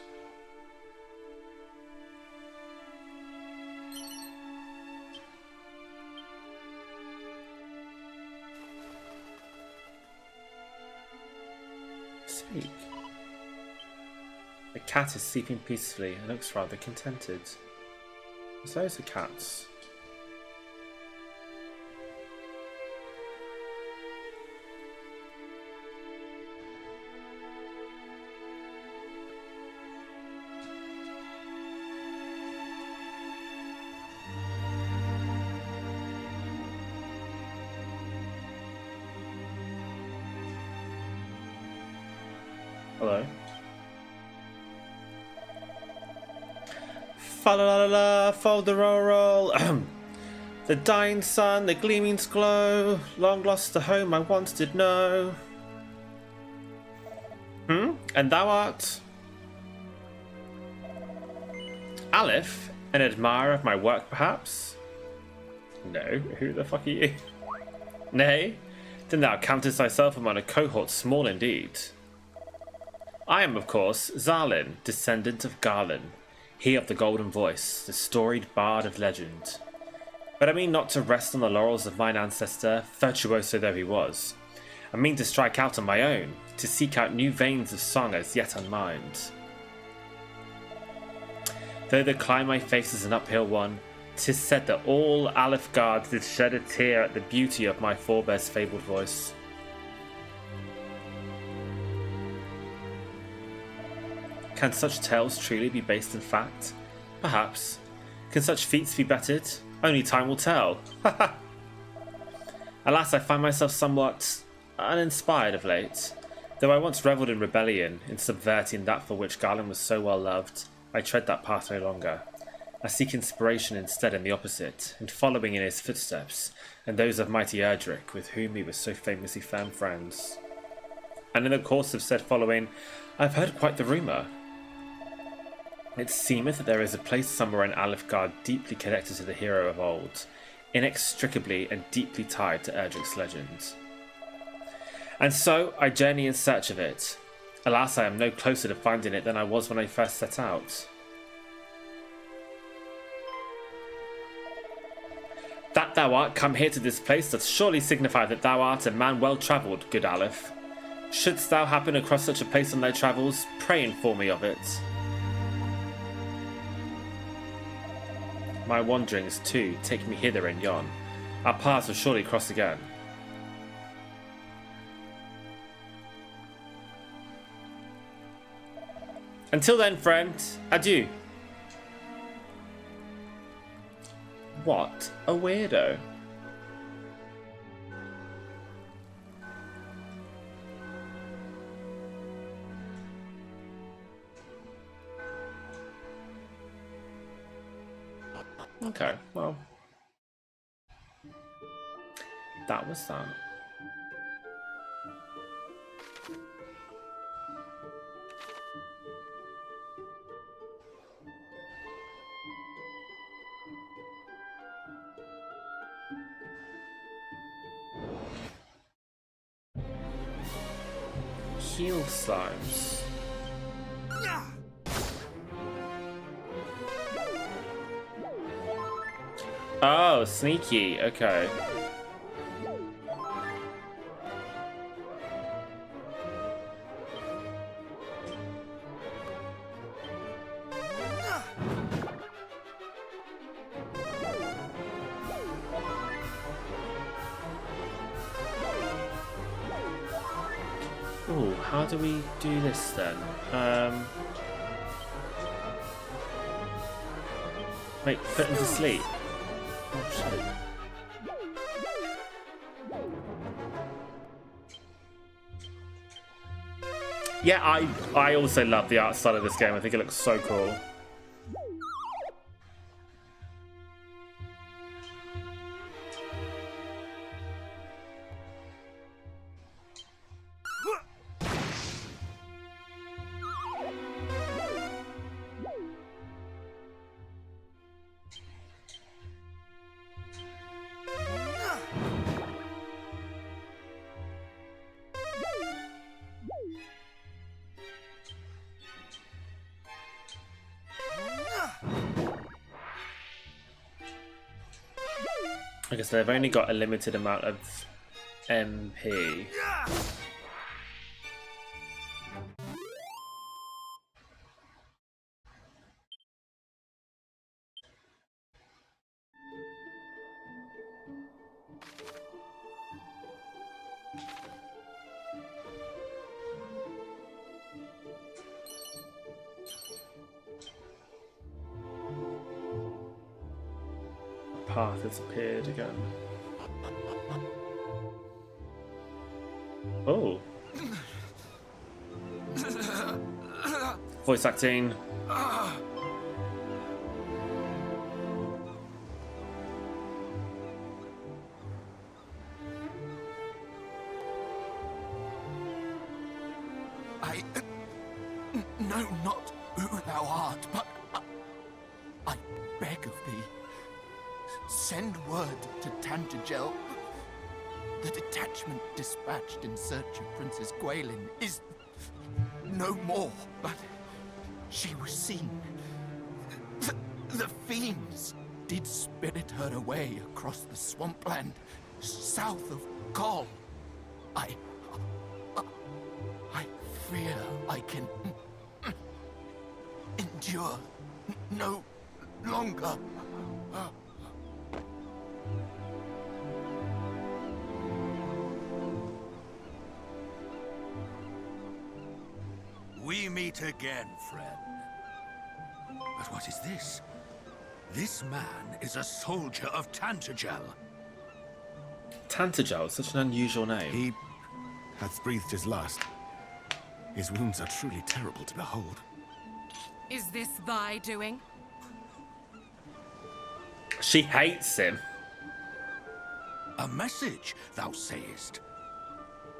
Speak. The cat is sleeping peacefully and looks rather contented. So is the cats. Hello. Fa la la la, fold the roll roll. The dying sun, the gleamings glow. Long lost the home I once did know. And thou art? Aleph, an admirer of my work, perhaps? No, who the fuck are you? Nay, then thou countest thyself among a cohort small indeed. I am, of course, Zalin, descendant of Garlin, he of the golden voice, the storied bard of legend. But I mean not to rest on the laurels of mine ancestor, virtuoso though he was. I mean to strike out on my own, to seek out new veins of song as yet unmined. Though the climb I face is an uphill one, 'tis said that all Alefgard did shed a tear at the beauty of my forebear's fabled voice. Can such tales truly be based in fact? Perhaps. Can such feats be bettered? Only time will tell. Alas, I find myself somewhat uninspired of late. Though I once revelled in rebellion, in subverting that for which Garland was so well loved, I tread that path no longer. I seek inspiration instead in the opposite, in following in his footsteps, and those of mighty Erdrick, with whom he was so famously firm friends. And in the course of said following, I've heard quite the rumour. It seemeth that there is a place somewhere in Alefgard deeply connected to the hero of old, inextricably and deeply tied to Erdrick's legend. And so I journey in search of it. Alas, I am no closer to finding it than I was when I first set out. That thou art come here to this place doth surely signify that thou art a man well travelled, good Aleph. Shouldst thou happen across such a place on thy travels, pray inform me of it. My wanderings, too, take me hither and yon. Our paths will surely cross again. Until then, friend, adieu. What a weirdo. Okay, well, that was that. Heal slimes. Oh, sneaky. Okay. Ooh, how do we do this then? Wait, put him to sleep. Oh shit. Yeah, I also love the art style of this game. I think it looks so cool. I guess they've only got a limited amount of MP. Path has appeared again. Oh. Voice acting. I know not who thou art, but I beg of thee, send word to Tantagel. The detachment dispatched in search of Princess Gwaelin is no more, but she was seen. The fiends did spirit her away across the swampland south of Col. I fear I can endure no longer. We meet again, friend. But what is this? This man is a soldier of Tantagel. Tantagel, such an unusual name. He hath breathed his last. His wounds are truly terrible to behold. Is this thy doing? She hates him. A message, thou sayest?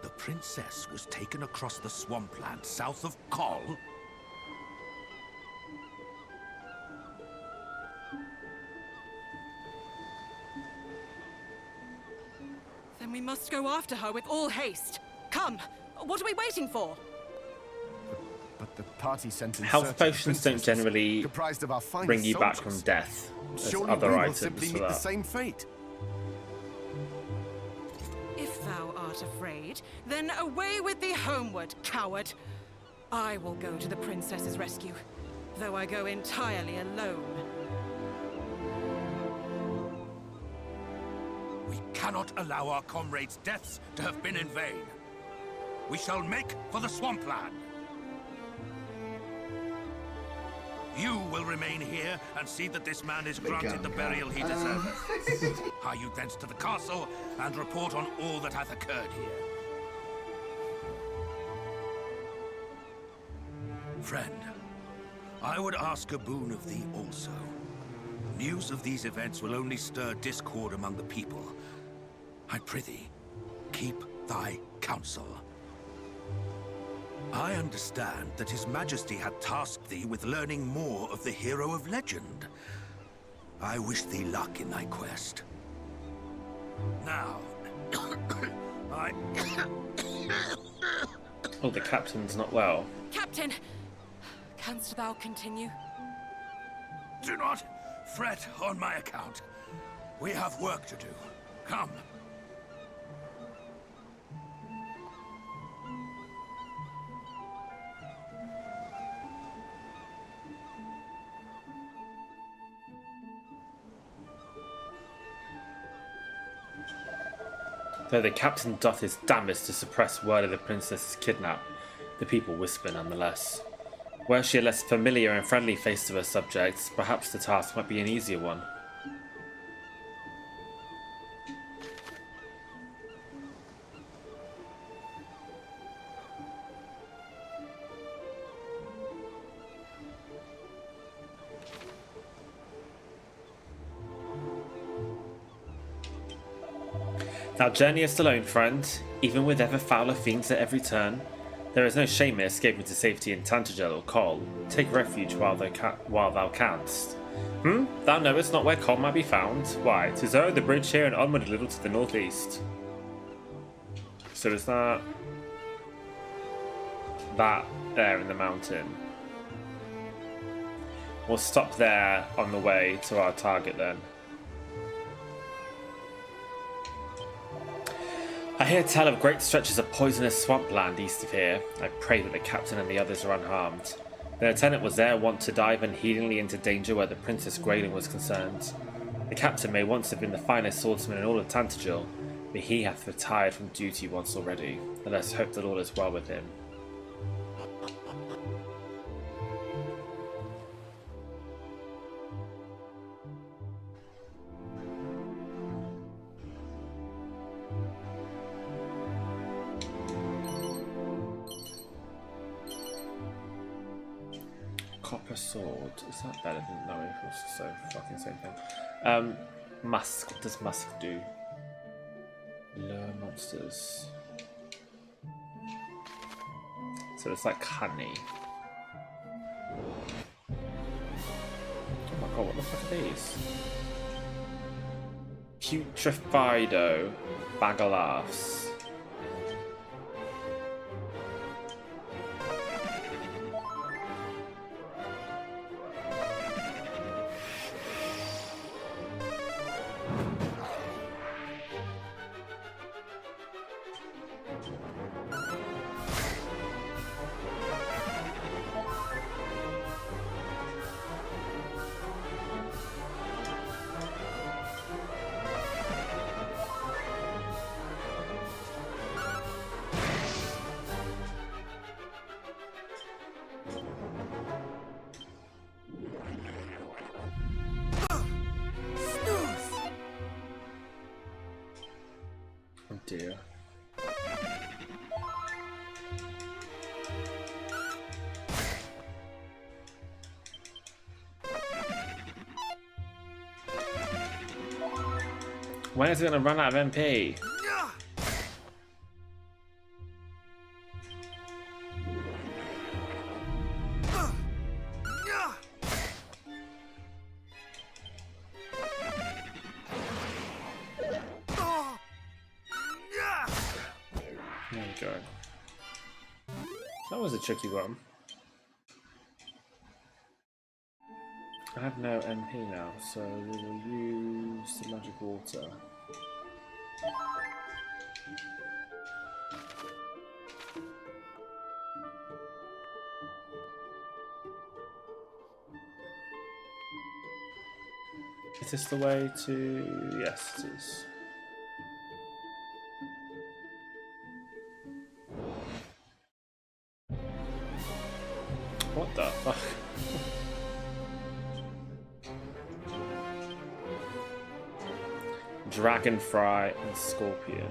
The princess was taken across the swampland south of Col. We must go after her with all haste. Come, what are we waiting for? But the party sent in Health search of the potions don't princess, generally comprised of our finest bring you back soldiers. from death as Surely other we will items simply for meet the that. same fate. If thou art afraid, then away with thee homeward, coward. I will go to the princess's rescue, though I go entirely alone. We cannot allow our comrades' deaths to have been in vain. We shall make for the swampland. You will remain here and see that this man is granted the burial he deserves. Hie you thence to the castle and report on all that hath occurred here. Friend, I would ask a boon of thee also. News of these events will only stir discord among the people. I prithee, keep thy counsel. I understand that His Majesty had tasked thee with learning more of the hero of legend. I wish thee luck in thy quest. Now, Oh, the captain's not well. Captain, canst thou continue? Do not fret on my account. We have work to do. Come. Though the captain doth his damnedest to suppress word of the princess's kidnap, the people whisper nonetheless. Were she a less familiar and friendly face to her subjects, perhaps the task might be an easier one. Thou journeyest alone, friend, even with ever fouler fiends at every turn. There is no shame in escaping to safety in Tantagel or Col. Take refuge while thou canst. Thou knowest not where Col might be found? Why, 'tis o'er the bridge here and onward a little to the northeast. So is that there in the mountain? We'll stop there on the way to our target then. I hear tell of great stretches of poisonous swampland east of here. I pray that the captain and the others are unharmed. The lieutenant was there wont to dive unheedingly into danger where the Princess Grayling was concerned. The captain may once have been the finest swordsman in all of Tantagel, but he hath retired from duty once already. Let us hope that all is well with him. Copper sword. Is that better than no? It's so fucking same thing. Musk. What does musk do? Lure monsters. So it's like honey. Oh my god! What the fuck are these? Putrefido. Bag of laughs. Oh dear. When is it going to run out of MP? That was a tricky one. I have no MP now, so we will use the magic water. Is this the way to... Yes, it is. What the fuck? Dragonfly and Scorpion.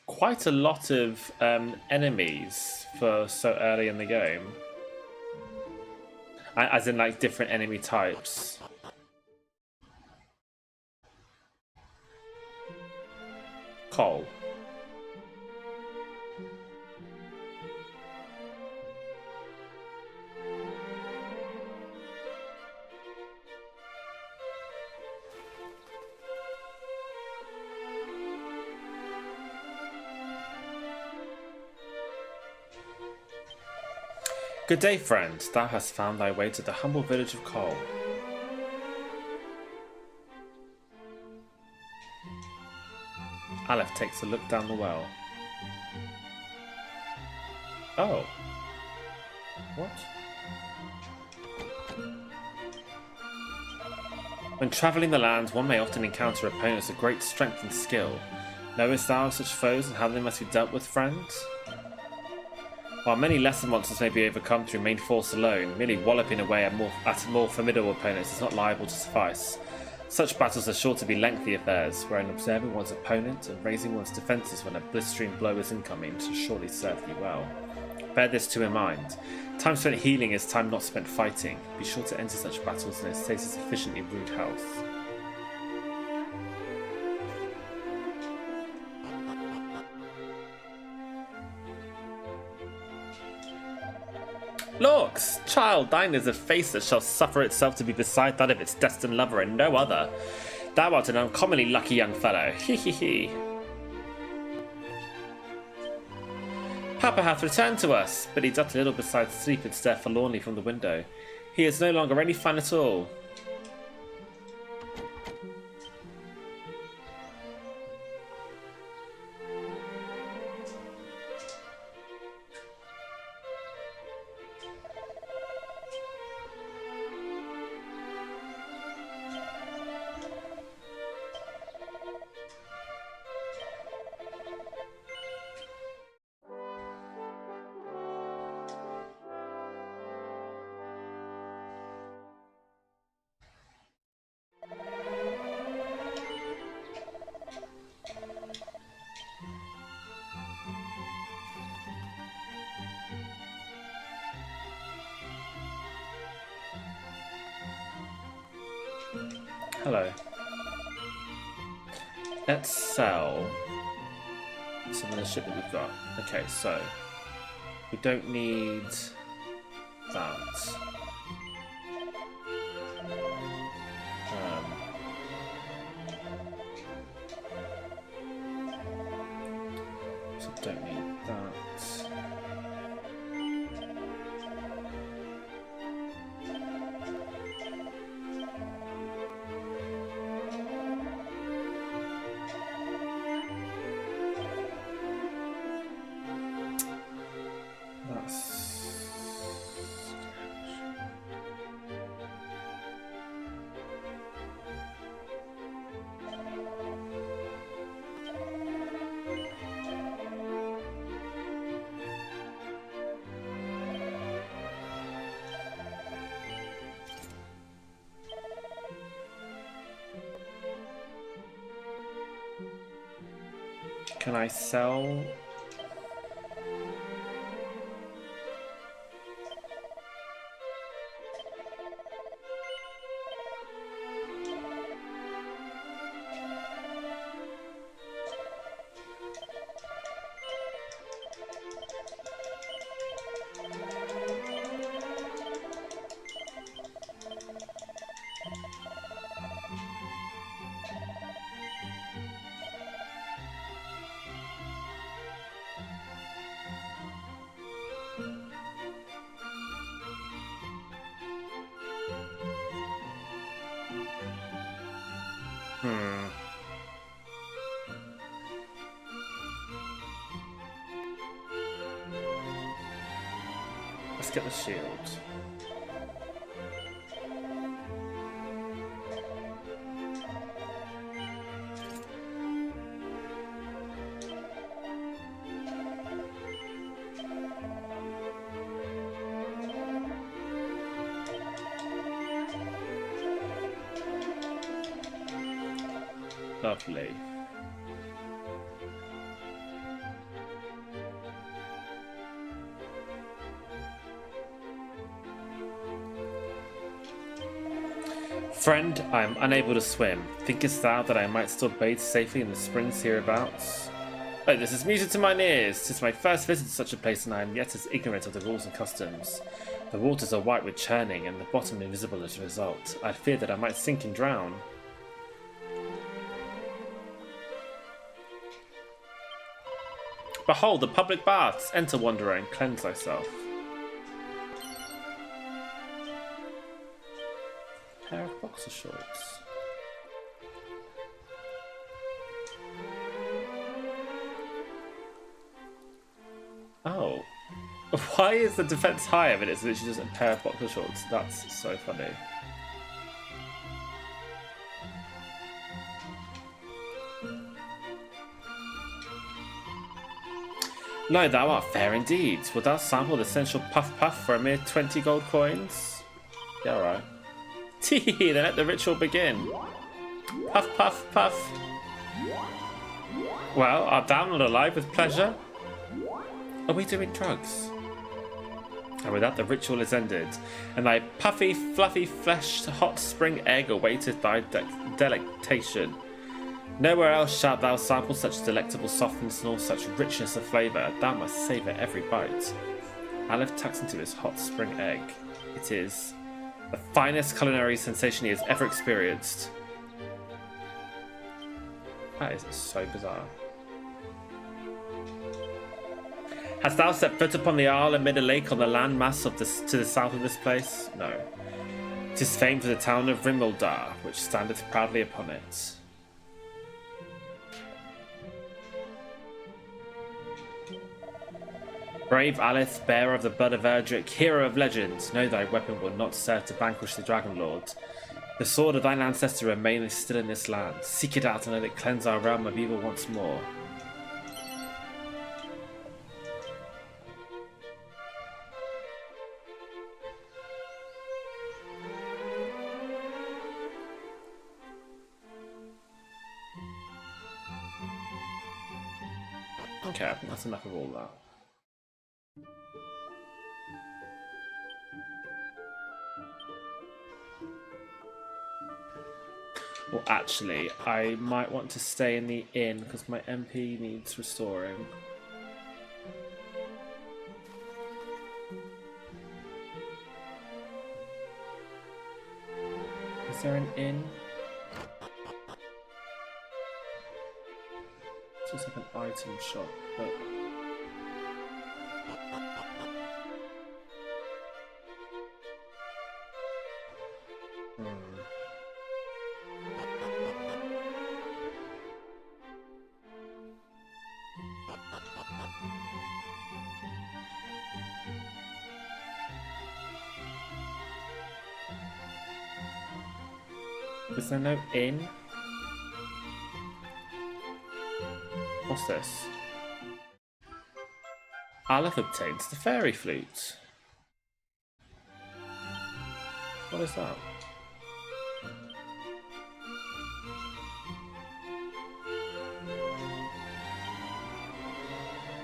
Quite a lot of enemies for so early in the game. As in, like, different enemy types. Cole. Good day, friend. Thou hast found thy way to the humble village of Cole. Aleph takes a look down the well. Oh. What? When travelling the land, one may often encounter opponents of great strength and skill. Knowest thou such foes and how they must be dealt with, friend? While many lesser monsters may be overcome through main force alone, merely walloping away at more formidable opponents is not liable to suffice. Such battles are sure to be lengthy affairs, wherein observing one's opponent and raising one's defences when a blistering blow is incoming shall surely serve thee well. Bear this too in mind. Time spent healing is time not spent fighting. Be sure to enter such battles in a state of sufficiently rude health. Lorks, child, thine is a face that shall suffer itself to be beside that of its destined lover and no other. Thou art an uncommonly lucky young fellow. He he he. Papa hath returned to us, but he doth little besides sleep and stare forlornly from the window. He is no longer any fun at all. Hello. Let's sell some of the shit that we've got. Okay, so we don't need that. So don't need that. Can I sell? Let's get the shield. Lovely. Friend, I am unable to swim. Thinkest thou that I might still bathe safely in the springs hereabouts? Oh, this is music to mine ears. 'Tis my first visit to such a place, and I am yet as ignorant of the rules and customs. The waters are white with churning, and the bottom invisible as a result. I fear that I might sink and drown. Behold, the public baths! Enter, wanderer, and cleanse thyself. Pair of boxer shorts. Oh. Why is the defense higher when it's literally just a pair of boxer shorts? That's so funny. No, thou art fair indeed. Wilt thou sample the essential puff puff for a mere 20 gold coins? Yeah, alright. Tee, then let the ritual begin. Puff puff puff. Well, art thou not alive with pleasure? Are we doing drugs? And with that the ritual is ended, and thy puffy, fluffy, fleshed hot spring egg awaiteth thy delectation. Nowhere else shalt thou sample such delectable softness nor such richness of flavour. Thou must savour every bite. Alef tucks into his hot spring egg. It is the finest culinary sensation he has ever experienced. That is so bizarre. Hast thou set foot upon the isle amid a lake on the land mass of to the south of this place? No. 'Tis famed for the town of Rimildar, which standeth proudly upon it. Brave Aleth, bearer of the blood of Erdrick, hero of legend, know thy weapon will not serve to vanquish the Dragon Lord. The sword of thine ancestor remaineth still in this land. Seek it out and let it cleanse our realm of evil once more. Okay, I think that's enough of all that. Well, actually, I might want to stay in the inn because my MP needs restoring. Is there an inn? It's just like an item shop, but... Is there no inn? What's this? Alef obtains the fairy flute. What is that?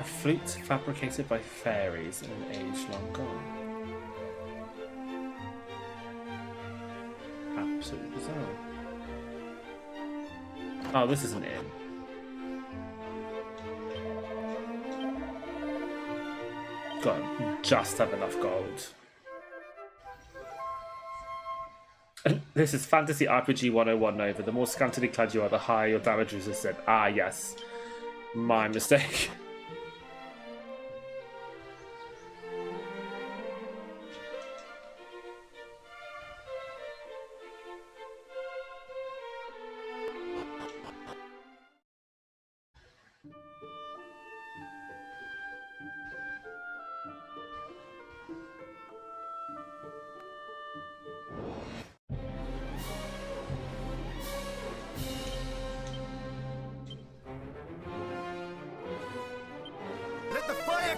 A flute fabricated by fairies in an age long gone. Absolutely bizarre. Oh, this is an inn. God, just have enough gold. This is Fantasy RPG 101 Nova. The more scantily clad you are, the higher your damage resistance. Ah, yes. My mistake.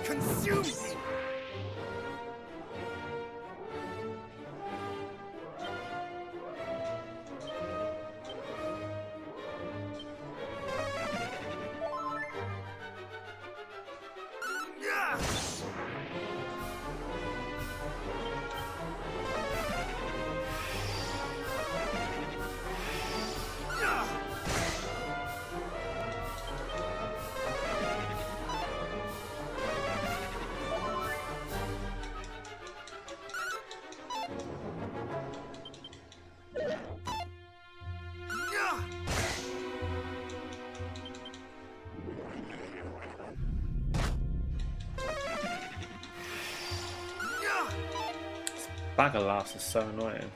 consume me! Bag of laughs is so annoying.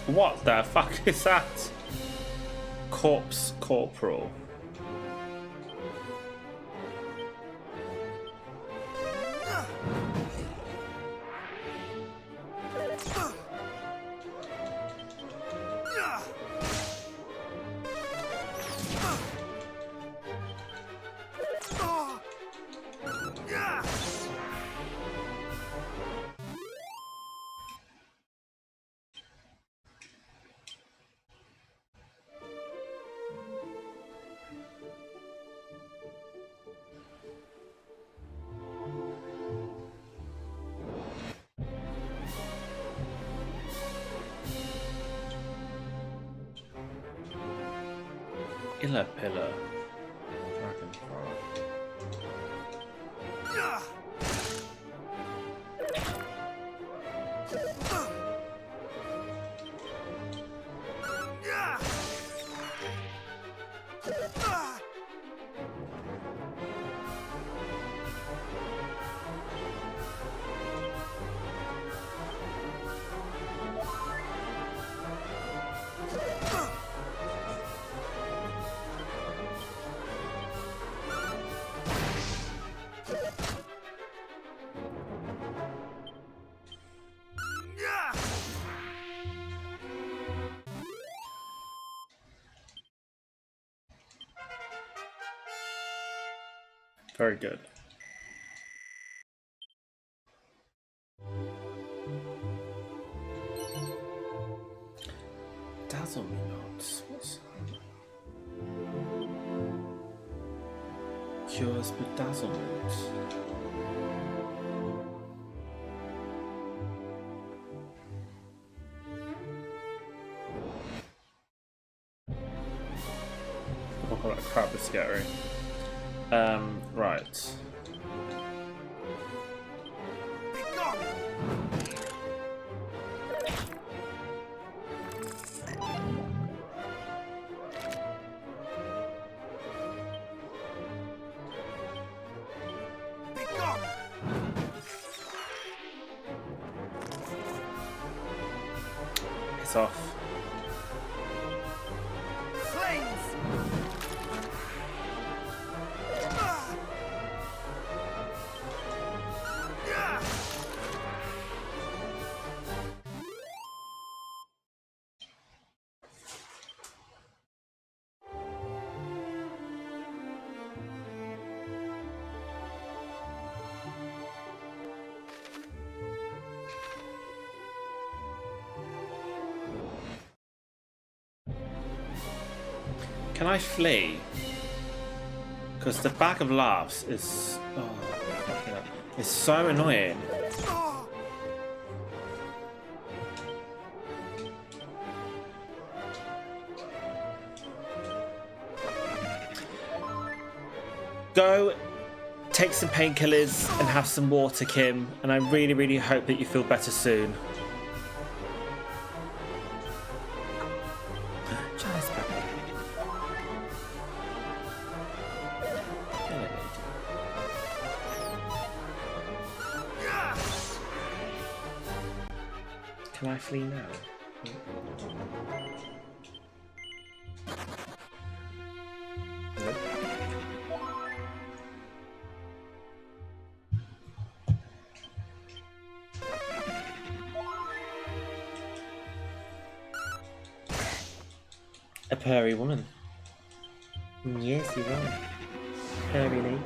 What the fuck is that? Corpse Corporal. Pillar. Dragonfly. Very good. Dazzle me not. What's cures bedazzlement? Oh, that crap is scary. Right. It's off. Can I flee? Because the bag of laughs is it's so annoying. Go take some painkillers and have some water, Kim, and I really, really hope that you feel better soon. Can I flee now? Nope. A purry woman. Yes, you are. Purry lady.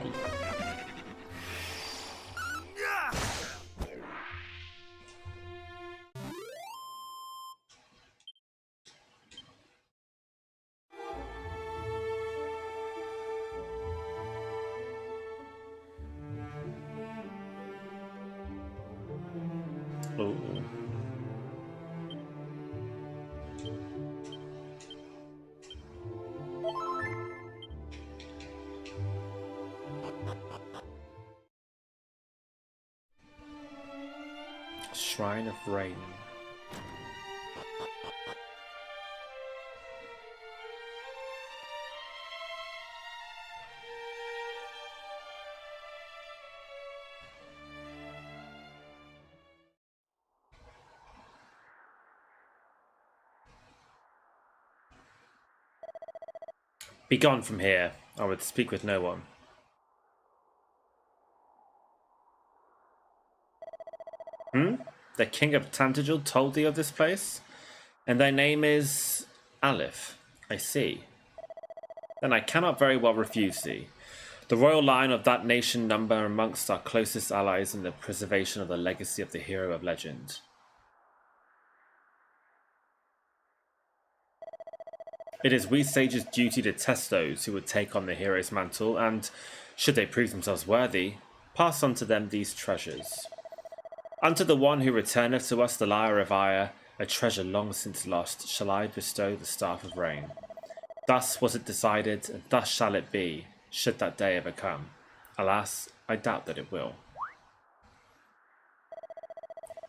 Oh. Shrine of Rain. Be gone from here. I would speak with no one. The king of Tantagel told thee of this place? And thy name is Alef, I see. Then I cannot very well refuse thee. The royal line of that nation number amongst our closest allies in the preservation of the legacy of the hero of legend. It is we sages' duty to test those who would take on the hero's mantle, and, should they prove themselves worthy, pass on to them these treasures. Unto the one who returneth to us the lyre of ire, a treasure long since lost, shall I bestow the staff of rain. Thus was it decided, and thus shall it be, should that day ever come. Alas, I doubt that it will.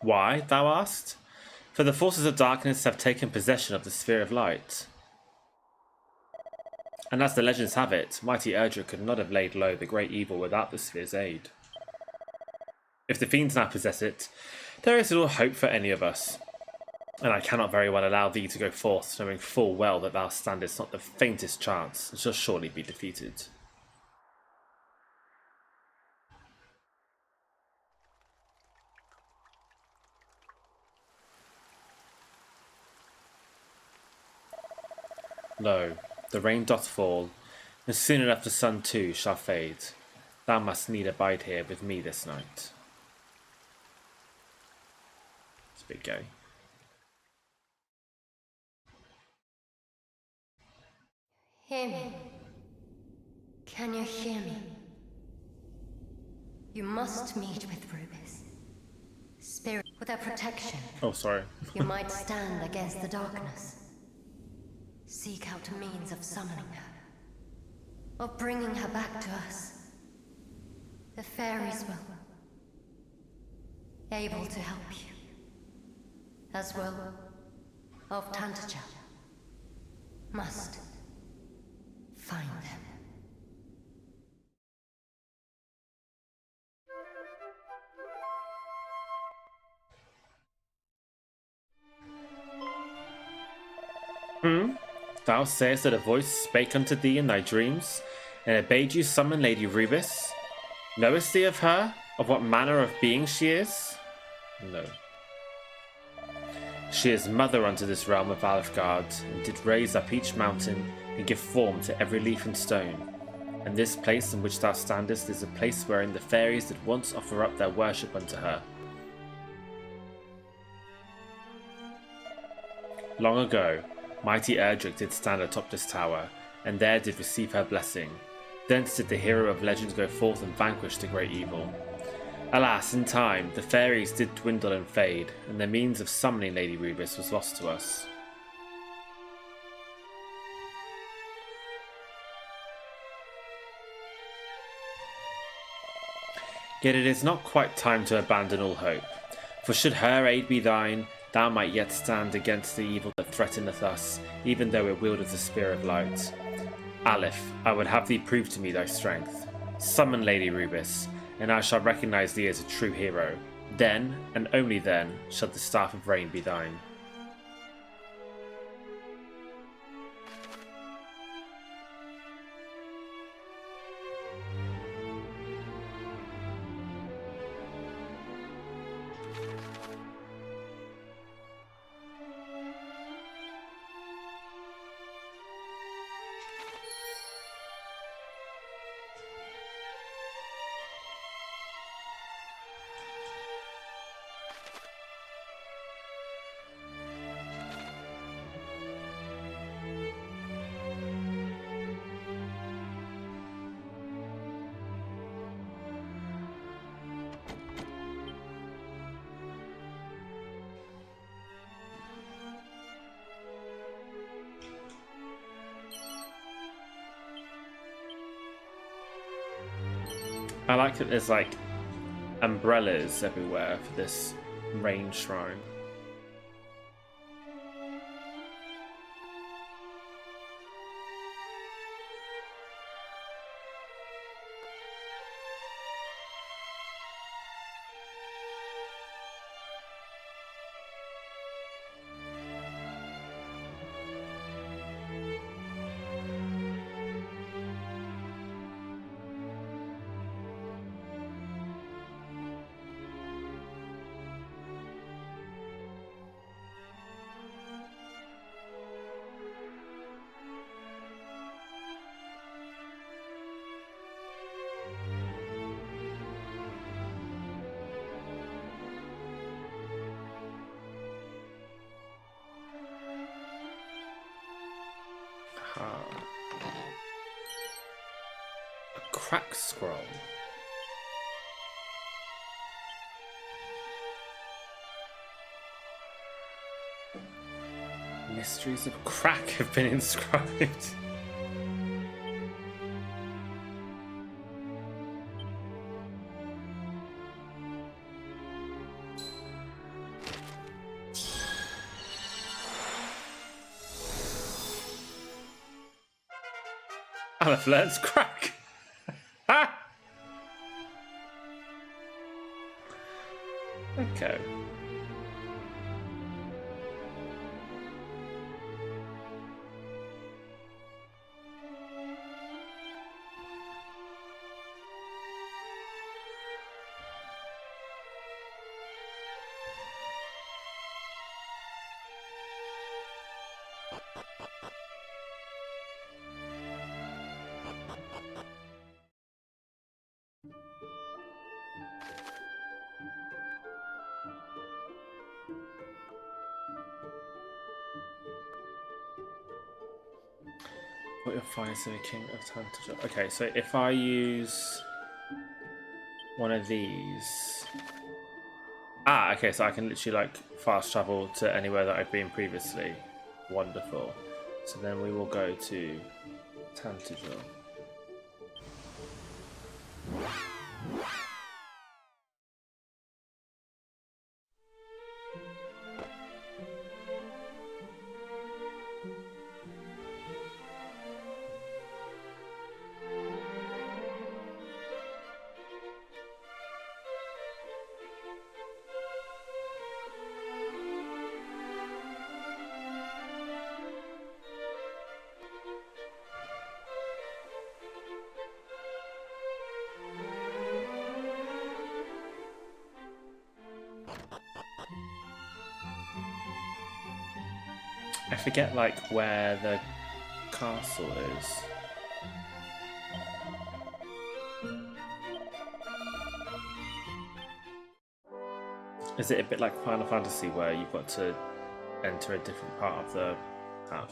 Why, thou asked? For the forces of darkness have taken possession of the sphere of light. And as the legends have it, mighty Erdrick could not have laid low the great evil without the sphere's aid. If the fiends now possess it, there is little hope for any of us. And I cannot very well allow thee to go forth, knowing full well that thou standest not the faintest chance, and shall surely be defeated. Lo, the rain doth fall, and soon enough the sun too shall fade. Thou must need abide here with me this night. It's a bit gay. Hear me. Can you hear me? You must meet with Rubis. Spirit, with her protection. Oh, sorry. You might stand against the darkness. Seek out a means of summoning her. Of bringing her back to us. The fairies will. Able to help you. As will of Tantagel. Must find them. Thou sayest that a voice spake unto thee in thy dreams, and it bade you summon Lady Rubis? Knowest thee of her? Of what manner of being she is? No. She is mother unto this realm of Alefgard, and did raise up each mountain, and give form to every leaf and stone. And this place in which thou standest is a place wherein the fairies did once offer up their worship unto her. Long ago, mighty Erdrick did stand atop this tower, and there did receive her blessing. Thence did the hero of legends go forth and vanquish the great evil. Alas, in time, the fairies did dwindle and fade, and the means of summoning Lady Rubis was lost to us. Yet it is not quite time to abandon all hope, for should her aid be thine, thou might yet stand against the evil that threateneth us, even though it wieldeth the spear of light. Aleph, I would have thee prove to me thy strength. Summon Lady Rubis, and I shall recognize thee as a true hero. Then, and only then, shall the Staff of Rain be thine. I like that there's like umbrellas everywhere for this rain shrine. A crack scroll. Mysteries of crack have been inscribed. Aleph learns crack. Ha! Okay. What your fire to the king of time to... Okay, so if I use one of these... Ah, okay, so I can literally like fast travel to anywhere that I've been previously. Wonderful. So then we will go to Tantagel. I forget like where the castle is. Is it a bit like Final Fantasy where you've got to enter a different part of the map?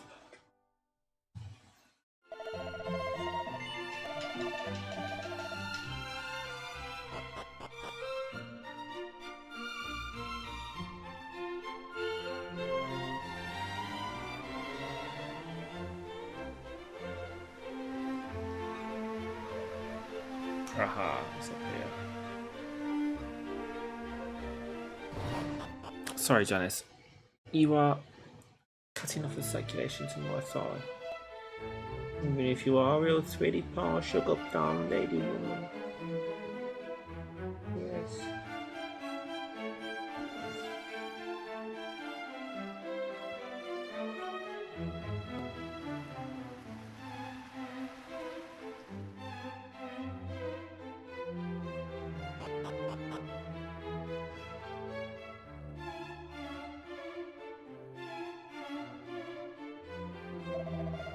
Aha, it's up here. Sorry, Janice. You are cutting off the circulation to my thigh. Even if you are real sweetie pie, sugar plum, lady woman. Yes.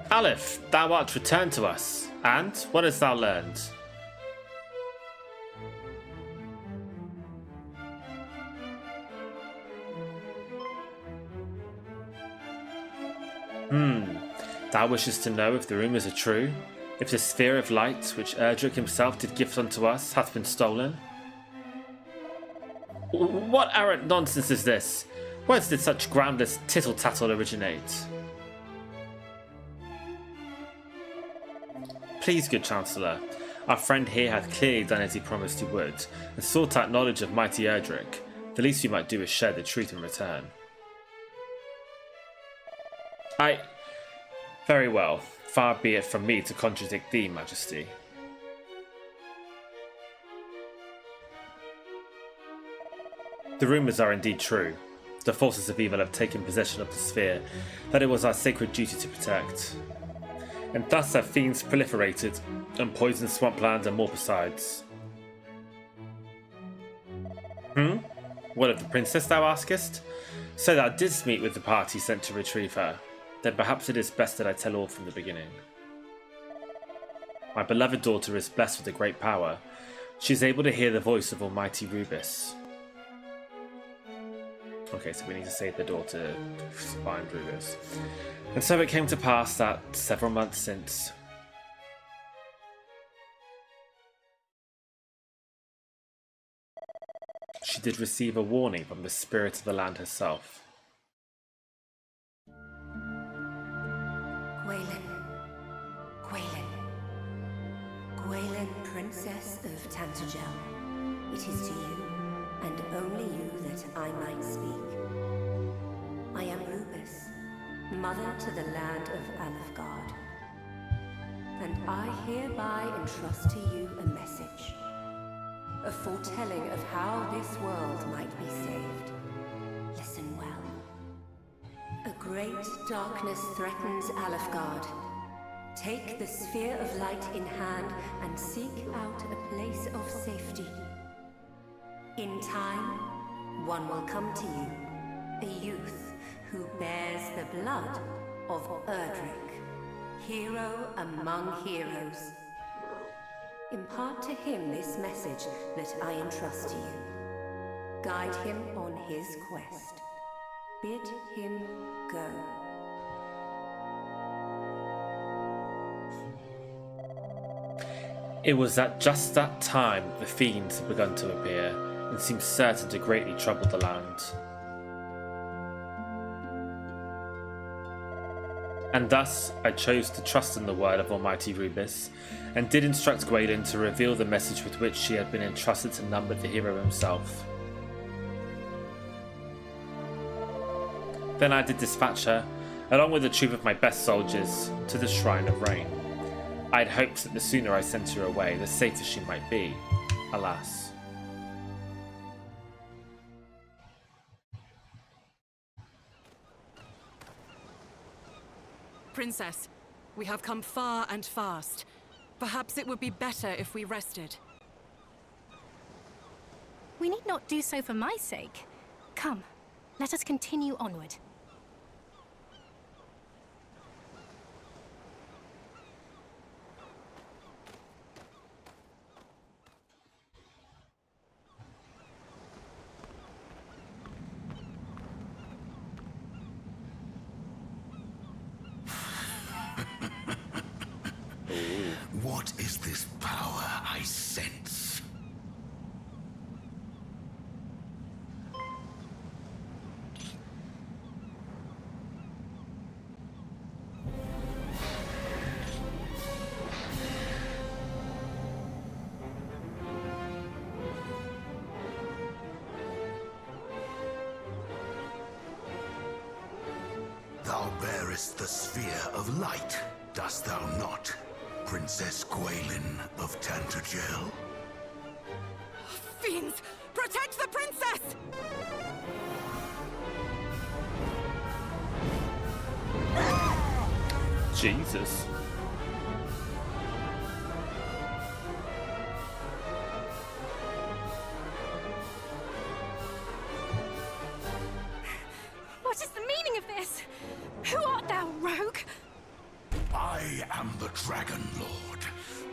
Aleph, thou art returned to us, and what hast thou learned? Thou wishest to know if the rumours are true? If the sphere of light, which Erdrick himself did gift unto us, hath been stolen? What arrant nonsense is this? Whence did such groundless tittle-tattle originate? Please, good Chancellor, our friend here hath clearly done as he promised he would, and sought out knowledge of mighty Erdrick. The least we might do is share the truth in return. Very well. Far be it from me to contradict thee, Majesty. The rumours are indeed true. The forces of evil have taken possession of the sphere that it was our sacred duty to protect. And thus have fiends proliferated, and poisoned swampland and more besides. What of the princess, thou askest? So thou didst meet with the party sent to retrieve her. Then perhaps it is best that I tell all from the beginning. My beloved daughter is blessed with a great power. She is able to hear the voice of Almighty Rubis. Okay, so we need to save the daughter to find Rubis. And so it came to pass that several months since, she did receive a warning from the spirit of the land herself. Gwaelin, Princess of Tantagel, it is to you, and only you, that I might speak. I am Rubis, mother to the land of Alefgard, and I hereby entrust to you a message, a foretelling of how this world might be saved. Listen well. A great darkness threatens Alefgard. Take the sphere of light in hand and seek out a place of safety. In time, one will come to you, a youth who bears the blood of Erdrick, hero among heroes. Impart to him this message that I entrust to you. Guide him on his quest. Bid him go. It was at just that time that the fiends had begun to appear, and seemed certain to greatly trouble the land. And thus I chose to trust in the word of Almighty Rubis, and did instruct Gwaelin to reveal the message with which she had been entrusted to none but the hero himself. Then I did dispatch her, along with a troop of my best soldiers, to the Shrine of Rain. I had hoped that the sooner I sent her away, the safer she might be. Alas. Princess, we have come far and fast. Perhaps it would be better if we rested. We need not do so for my sake. Come, let us continue onward. What is this power I sense? Thou bearest the sphere of light, dost thou not, Princess Gwaelin of Tantagel? Fiends! Protect the princess! Jesus. What is the meaning of this? Who art thou, rogue? I am the Dragon Lord,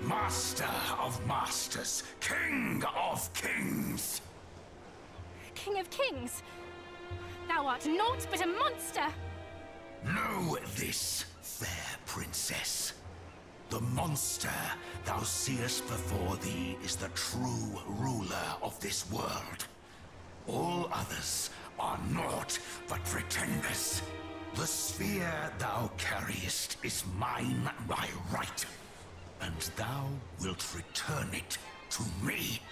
Master of Masters, King of Kings. King of Kings? Thou art naught but a monster! Know this, fair princess. The monster thou seest before thee is the true ruler of this world. All others are naught but pretenders. The sphere thou carriest is mine by right, and thou wilt return it to me.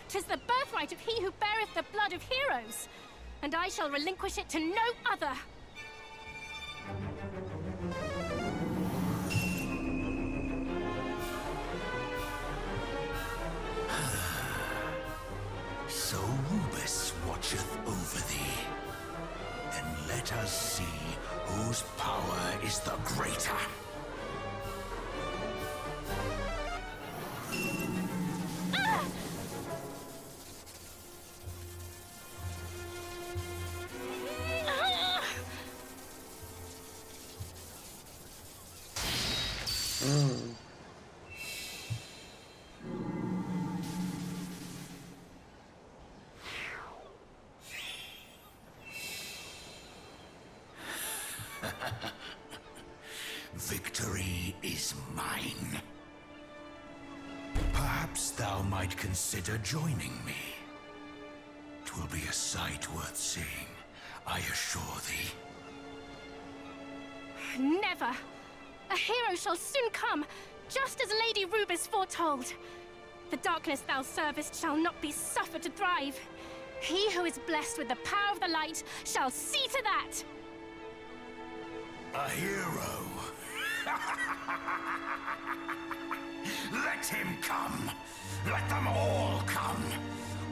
'Tis the birthright of he who beareth the blood of heroes, and I shall relinquish it to no other. So Rubus watcheth over thee. Then let us see whose power is the greater. Victory is mine. Perhaps thou might consider joining me. 'Twill be a sight worth seeing, I assure thee. Never! A hero shall soon come, just as Lady Rubus foretold. The darkness thou servest shall not be suffered to thrive. He who is blessed with the power of the light shall see to that! A hero. Let him come. Let them all come.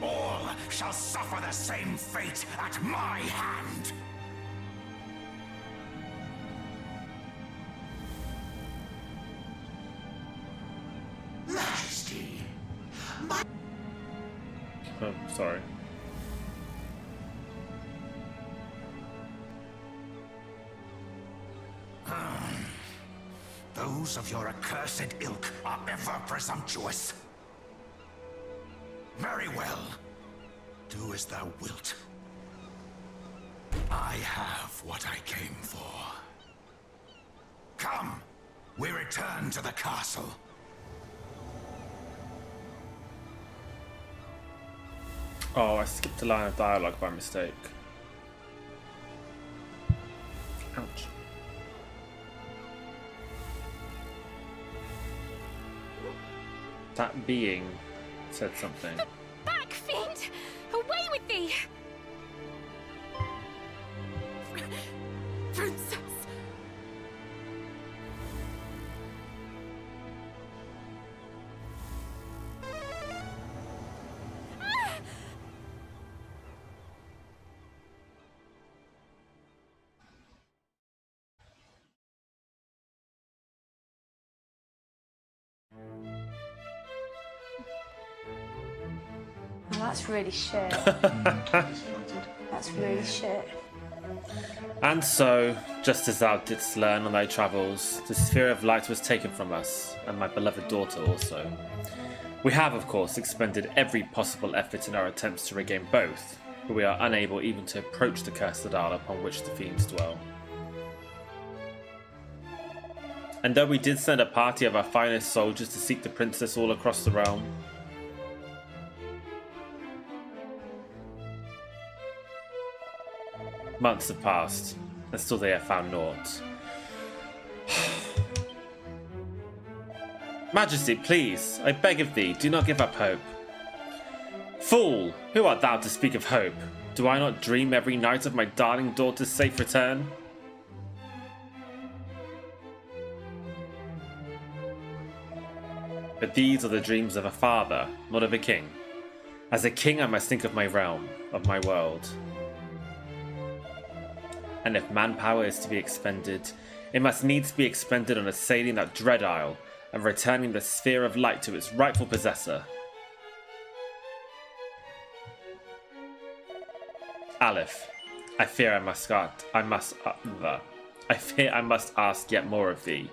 All shall suffer the same fate at my hand. Majesty. Oh, sorry. Those of your accursed ilk are ever presumptuous. Very well. Do as thou wilt. I have what I came for. Come, we return to the castle. Oh, I skipped a line of dialogue by mistake. Ouch. That being said something. Back, fiend! Away with thee! Princess! Well, that's really shit. That's really shit. And so, just as thou didst learn on thy travels, the sphere of light was taken from us, and my beloved daughter also. We have, of course, expended every possible effort in our attempts to regain both, but we are unable even to approach the cursed isle upon which the fiends dwell. And though we did send a party of our finest soldiers to seek the princess all across the realm, months have passed, and still they have found naught. Majesty, please, I beg of thee, do not give up hope. Fool, who art thou to speak of hope? Do I not dream every night of my darling daughter's safe return? But these are the dreams of a father, not of a king. As a king, I must think of my realm, of my world. And if manpower is to be expended, it must needs be expended on assailing that dread isle and returning the sphere of light to its rightful possessor. Aleph, I fear I must ask yet more of thee.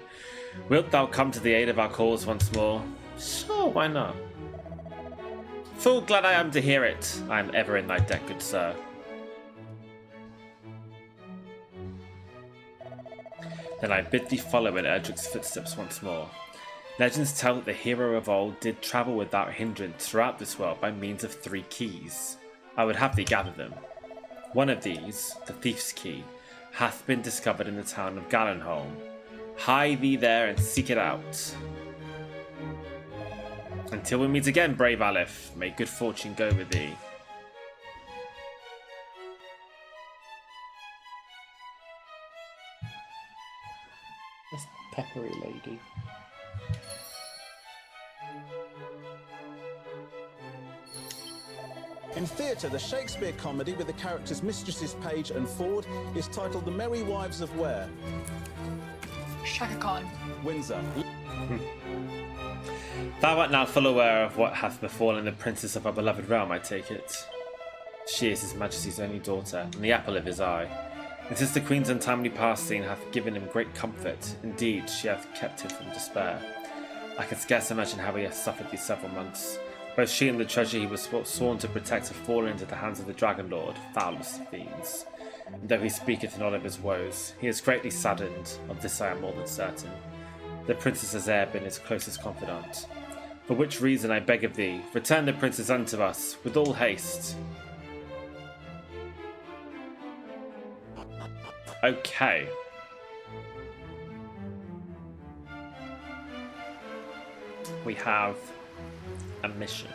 Wilt thou come to the aid of our cause once more? Sure, why not? Full glad I am to hear it. I am ever in thy debt, good sir. Then I bid thee follow in Erdric's footsteps once more. Legends tell that the hero of old did travel without hindrance throughout this world by means of 3 keys. I would have thee gather them. One of these, the Thief's Key, hath been discovered in the town of Gallenholm. Hie thee there and seek it out. Until we meet again, brave Aleph, may good fortune go with thee. This peppery lady. In theatre, the Shakespeare comedy with the characters Mistresses Page and Ford is titled The Merry Wives of Ware. Shaka Khan. Windsor. Thou art now full aware of what hath befallen the princess of our beloved realm, I take it. She is his majesty's only daughter, and the apple of his eye. And since the queen's untimely passing hath given him great comfort, indeed she hath kept him from despair. I can scarce imagine how he hath suffered these several months. Both she and the treasure he was sworn to protect have fallen into the hands of the Dragon Lord, foulest of fiends. And though he speaketh not of his woes, he is greatly saddened, of this I am more than certain. The princess has e'er been his closest confidant. For which reason I beg of thee, return the princess unto us, with all haste. Okay. We have a mission.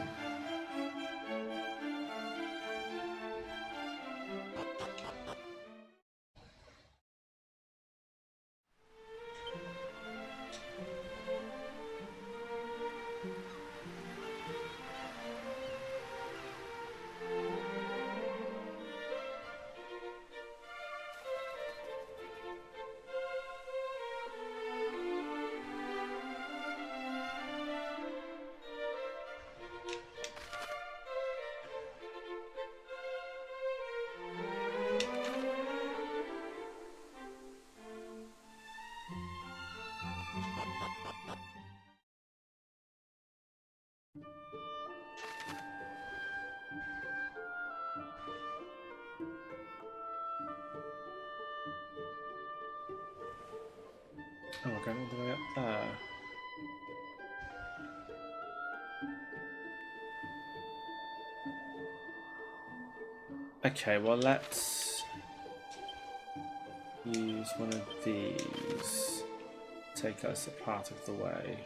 Oh, we're going all the way up there. Okay, well let's use one of these. Take us a part of the way.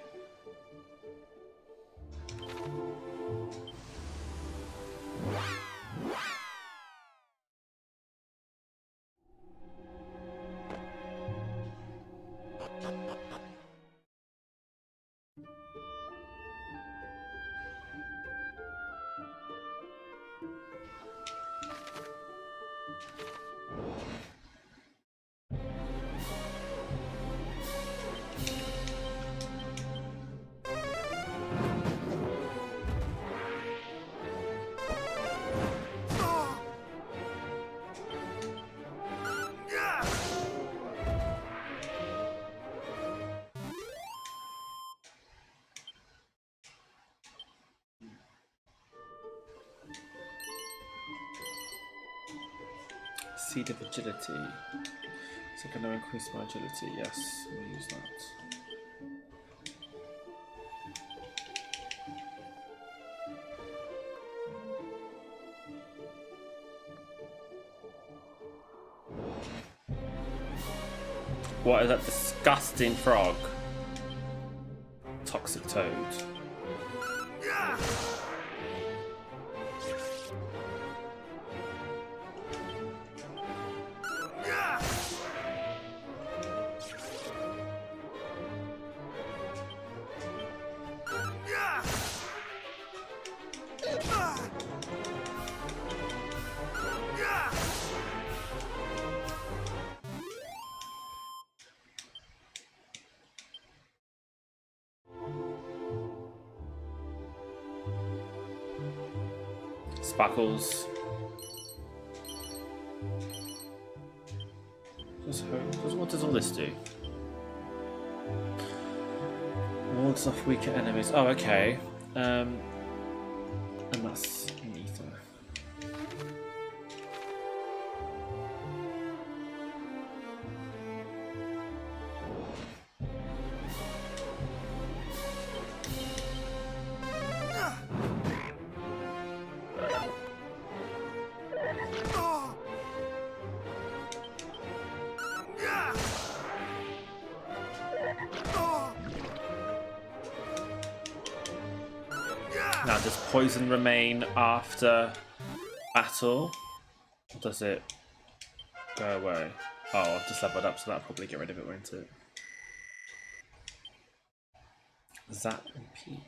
Seed of agility. So can I increase my agility? Yes, we'll use that. What is that disgusting frog? Toxic toad. Sparkles. What does all this do? Wards off weaker enemies. Oh, okay. And that's neater. Now, does poison remain after battle? Or does it go away? Oh, I've just leveled up, so that'll probably get rid of it, won't it? Zap and peep.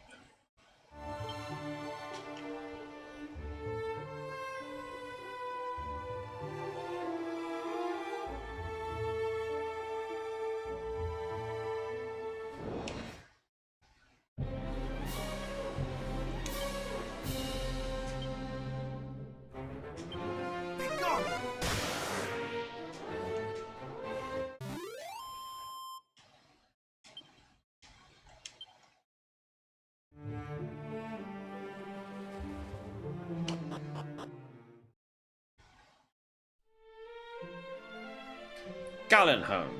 Gallant home.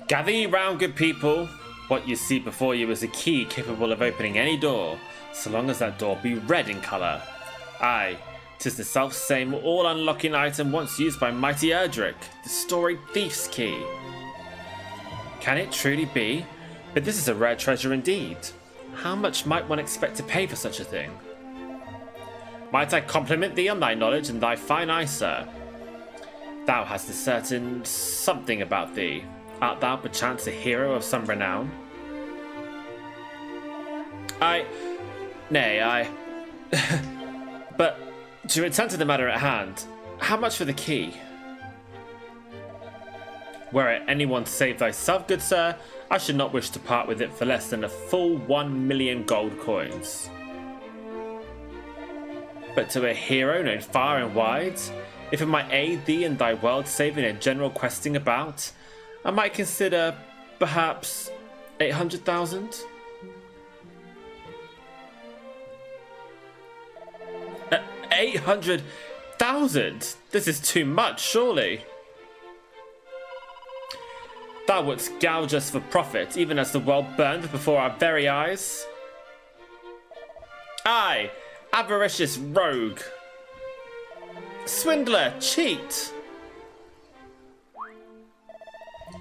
Gather ye round, good people. What you see before you is a key capable of opening any door, so long as that door be red in colour. Aye, 'tis the self-same all-unlocking item once used by mighty Erdrick, the storied thief's key. Can it truly be? But this is a rare treasure indeed. How much might one expect to pay for such a thing? Might I compliment thee on thy knowledge and thy fine eye, sir? Thou hast a certain something about thee. Art thou perchance a hero of some renown? Nay, But, to return to the matter at hand, how much for the key? Were it anyone save thyself, good sir, I should not wish to part with it for less than a full 1,000,000 gold coins. But to a hero known far and wide, if it might aid thee in thy world-saving and general questing about, I might consider, perhaps, 800,000? 800,000? This is too much, surely. Thou wouldst gouge us for profit, even as the world burned before our very eyes? Aye, avaricious rogue. Swindler, cheat.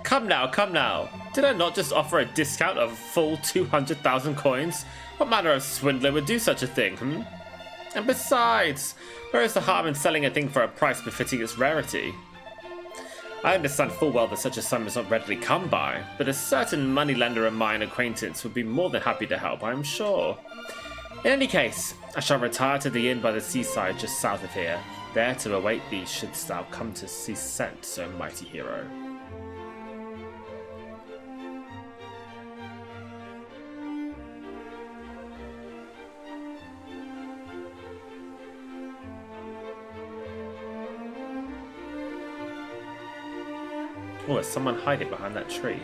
Come now. Did I not just offer a discount of a full 200,000 coins? What manner of swindler would do such a thing, And besides, where is the harm in selling a thing for a price befitting its rarity? I understand full well that such a sum is not readily come by, but a certain moneylender of mine acquaintance would be more than happy to help, I am sure. In any case, I shall retire to the inn by the seaside just south of here, there to await thee shouldst thou come to see scent so mighty hero. Oh, is someone hiding behind that tree?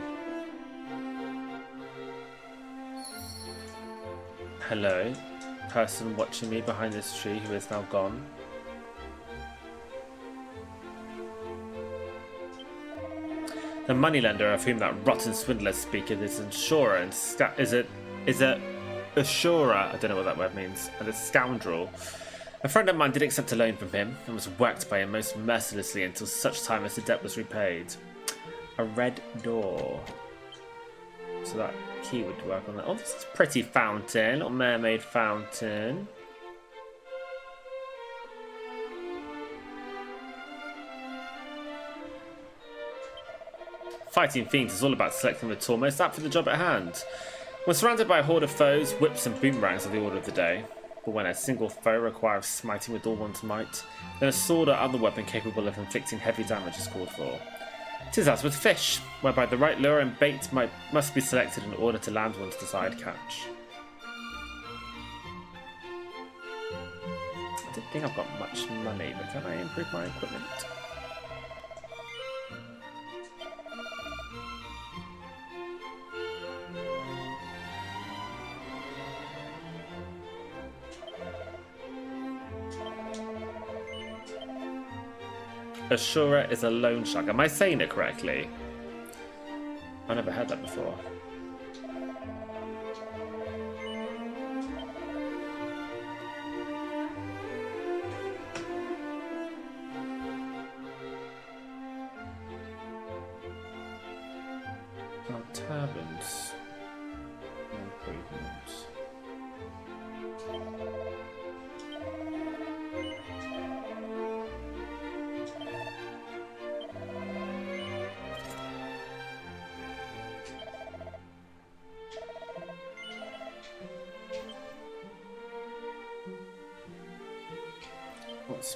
Hello, person watching me behind this tree who is now gone. The moneylender of whom that rotten swindler speaketh is insurer and is a assurer, I don't know what that word means, and a scoundrel. A friend of mine did accept a loan from him and was worked by him most mercilessly until such time as the debt was repaid. A red door. So that key would work on that. Oh, this is a pretty fountain, little mermaid fountain. Fighting fiends is all about selecting the tool most apt for the job at hand. When surrounded by a horde of foes, whips and boomerangs are the order of the day. But when a single foe requires smiting with all one's might, then a sword or other weapon capable of inflicting heavy damage is called for. 'Tis as with fish, whereby the right lure and bait must be selected in order to land one's desired catch. I don't think I've got much money, but can I improve my equipment? Ashura is a loan shark. Am I saying it correctly? I've never heard that before. Oh, turbans. Improvements.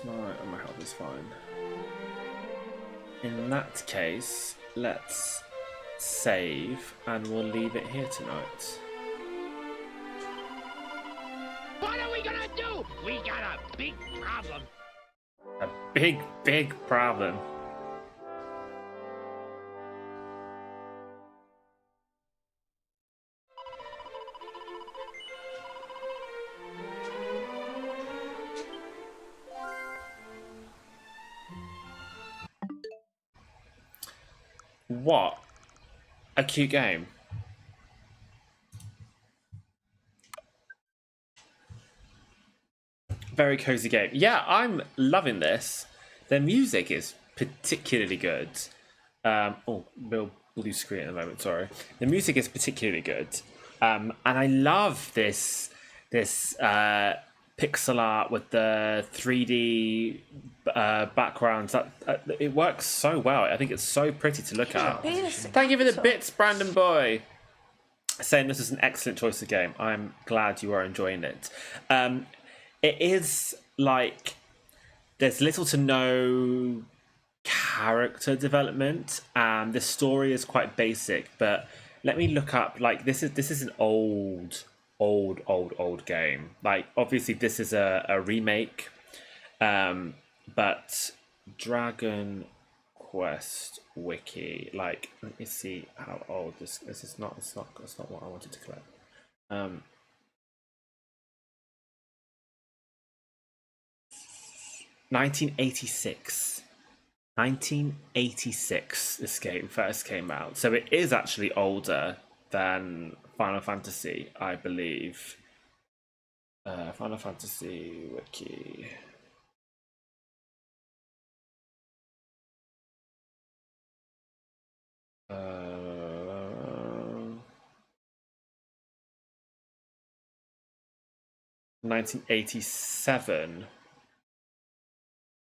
My health is fine. In that case, let's save and we'll leave it here tonight. What are we gonna do? We got a big problem. A big problem. What a cute game. Very cozy game. Yeah, I'm loving this. The music is particularly good. Blue screen at the moment, sorry. The music is particularly good. And I love this pixel art with the 3D backgrounds. It works so well. I think it's so pretty to look at. Thank you for the bits, Brandon Boy. Saying this is an excellent choice of game. I'm glad you are enjoying it. It is like there's little to no character development, and the story is quite basic. But let me look up. Like this is an old game. Like obviously this is a remake, but Dragon Quest wiki. Like let me see how old this is. Not it's not what I wanted to collect. 1986 this game first came out, so it is actually older than Final Fantasy, I believe. Final Fantasy wiki. Uh, 1987.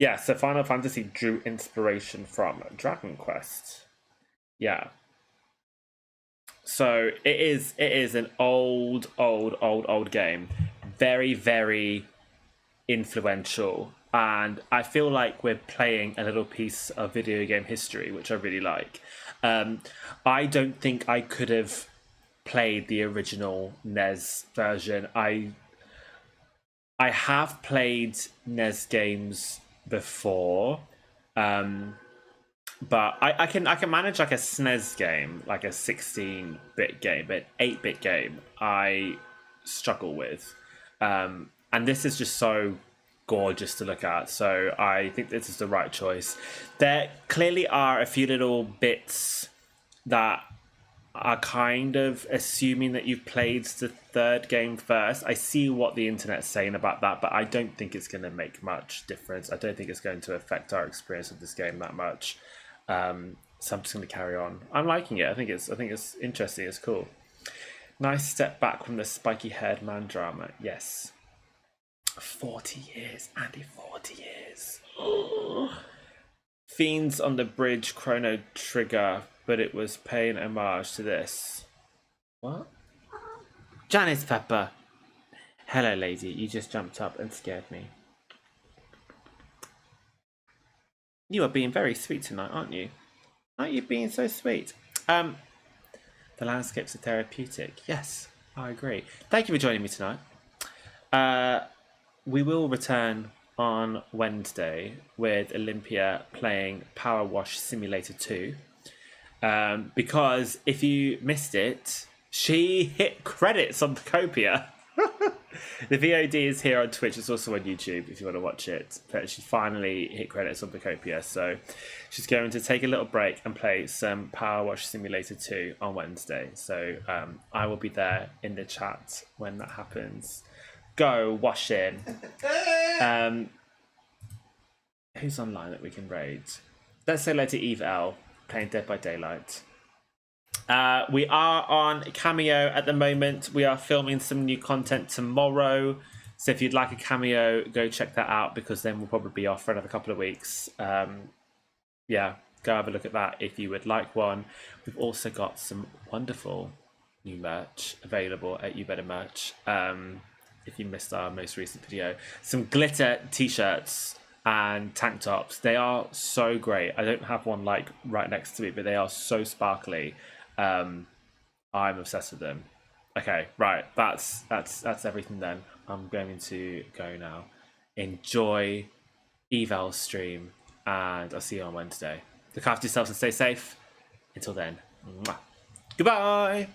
Yeah, so Final Fantasy drew inspiration from Dragon Quest. Yeah. So it is an old game. Very, very influential. And I feel like we're playing a little piece of video game history, which I really like. I don't think I could have played the original NES version. I have played NES games before, but I can manage like a SNES game, like a 16-bit game, but 8-bit game I struggle with, and this is just so gorgeous to look at, so I think this is the right choice. There clearly are a few little bits that are kind of assuming that you've played the third game first. I see what the internet's saying about that, but I don't think it's going to make much difference. I don't think it's going to affect our experience of this game that much. So I'm just going to carry on. I'm liking it. I think it's interesting. It's cool. Nice step back from the spiky-haired man drama. Yes. 40 years, Andy. 40 years. Fiends on the Bridge, Chrono Trigger, but it was paying homage to this. What? Janice Pepper. Hello, lady. You just jumped up and scared me. You are being very sweet tonight, aren't you? Aren't you being so sweet? The landscapes are therapeutic. Yes, I agree. Thank you for joining me tonight. We will return on Wednesday with Olympia playing Power Wash Simulator 2. Because if you missed it, she hit credits on Copia. The VOD is here on Twitch. It's also on YouTube if you want to watch it. But she finally hit credits on Copia. So she's going to take a little break and play some Power Wash Simulator 2 on Wednesday. So I will be there in the chat when that happens. Go wash in. Who's online that we can raid? Let's say hello to Eve L, playing Dead by Daylight. We are on Cameo at the moment. We are filming some new content tomorrow. So if you'd like a Cameo, go check that out because then we'll probably be off for another couple of weeks. Yeah, go have a look at that if you would like one. We've also got some wonderful new merch available at You Better Merch. If you missed our most recent video, some glitter t-shirts and tank tops. They are so great. I don't have one like right next to me, but they are so sparkly. I'm obsessed with them. Okay, right. That's everything then. I'm going to go now. Enjoy Evel's stream, and I'll see you on Wednesday. Look after yourselves and stay safe. Until then, mwah. Goodbye.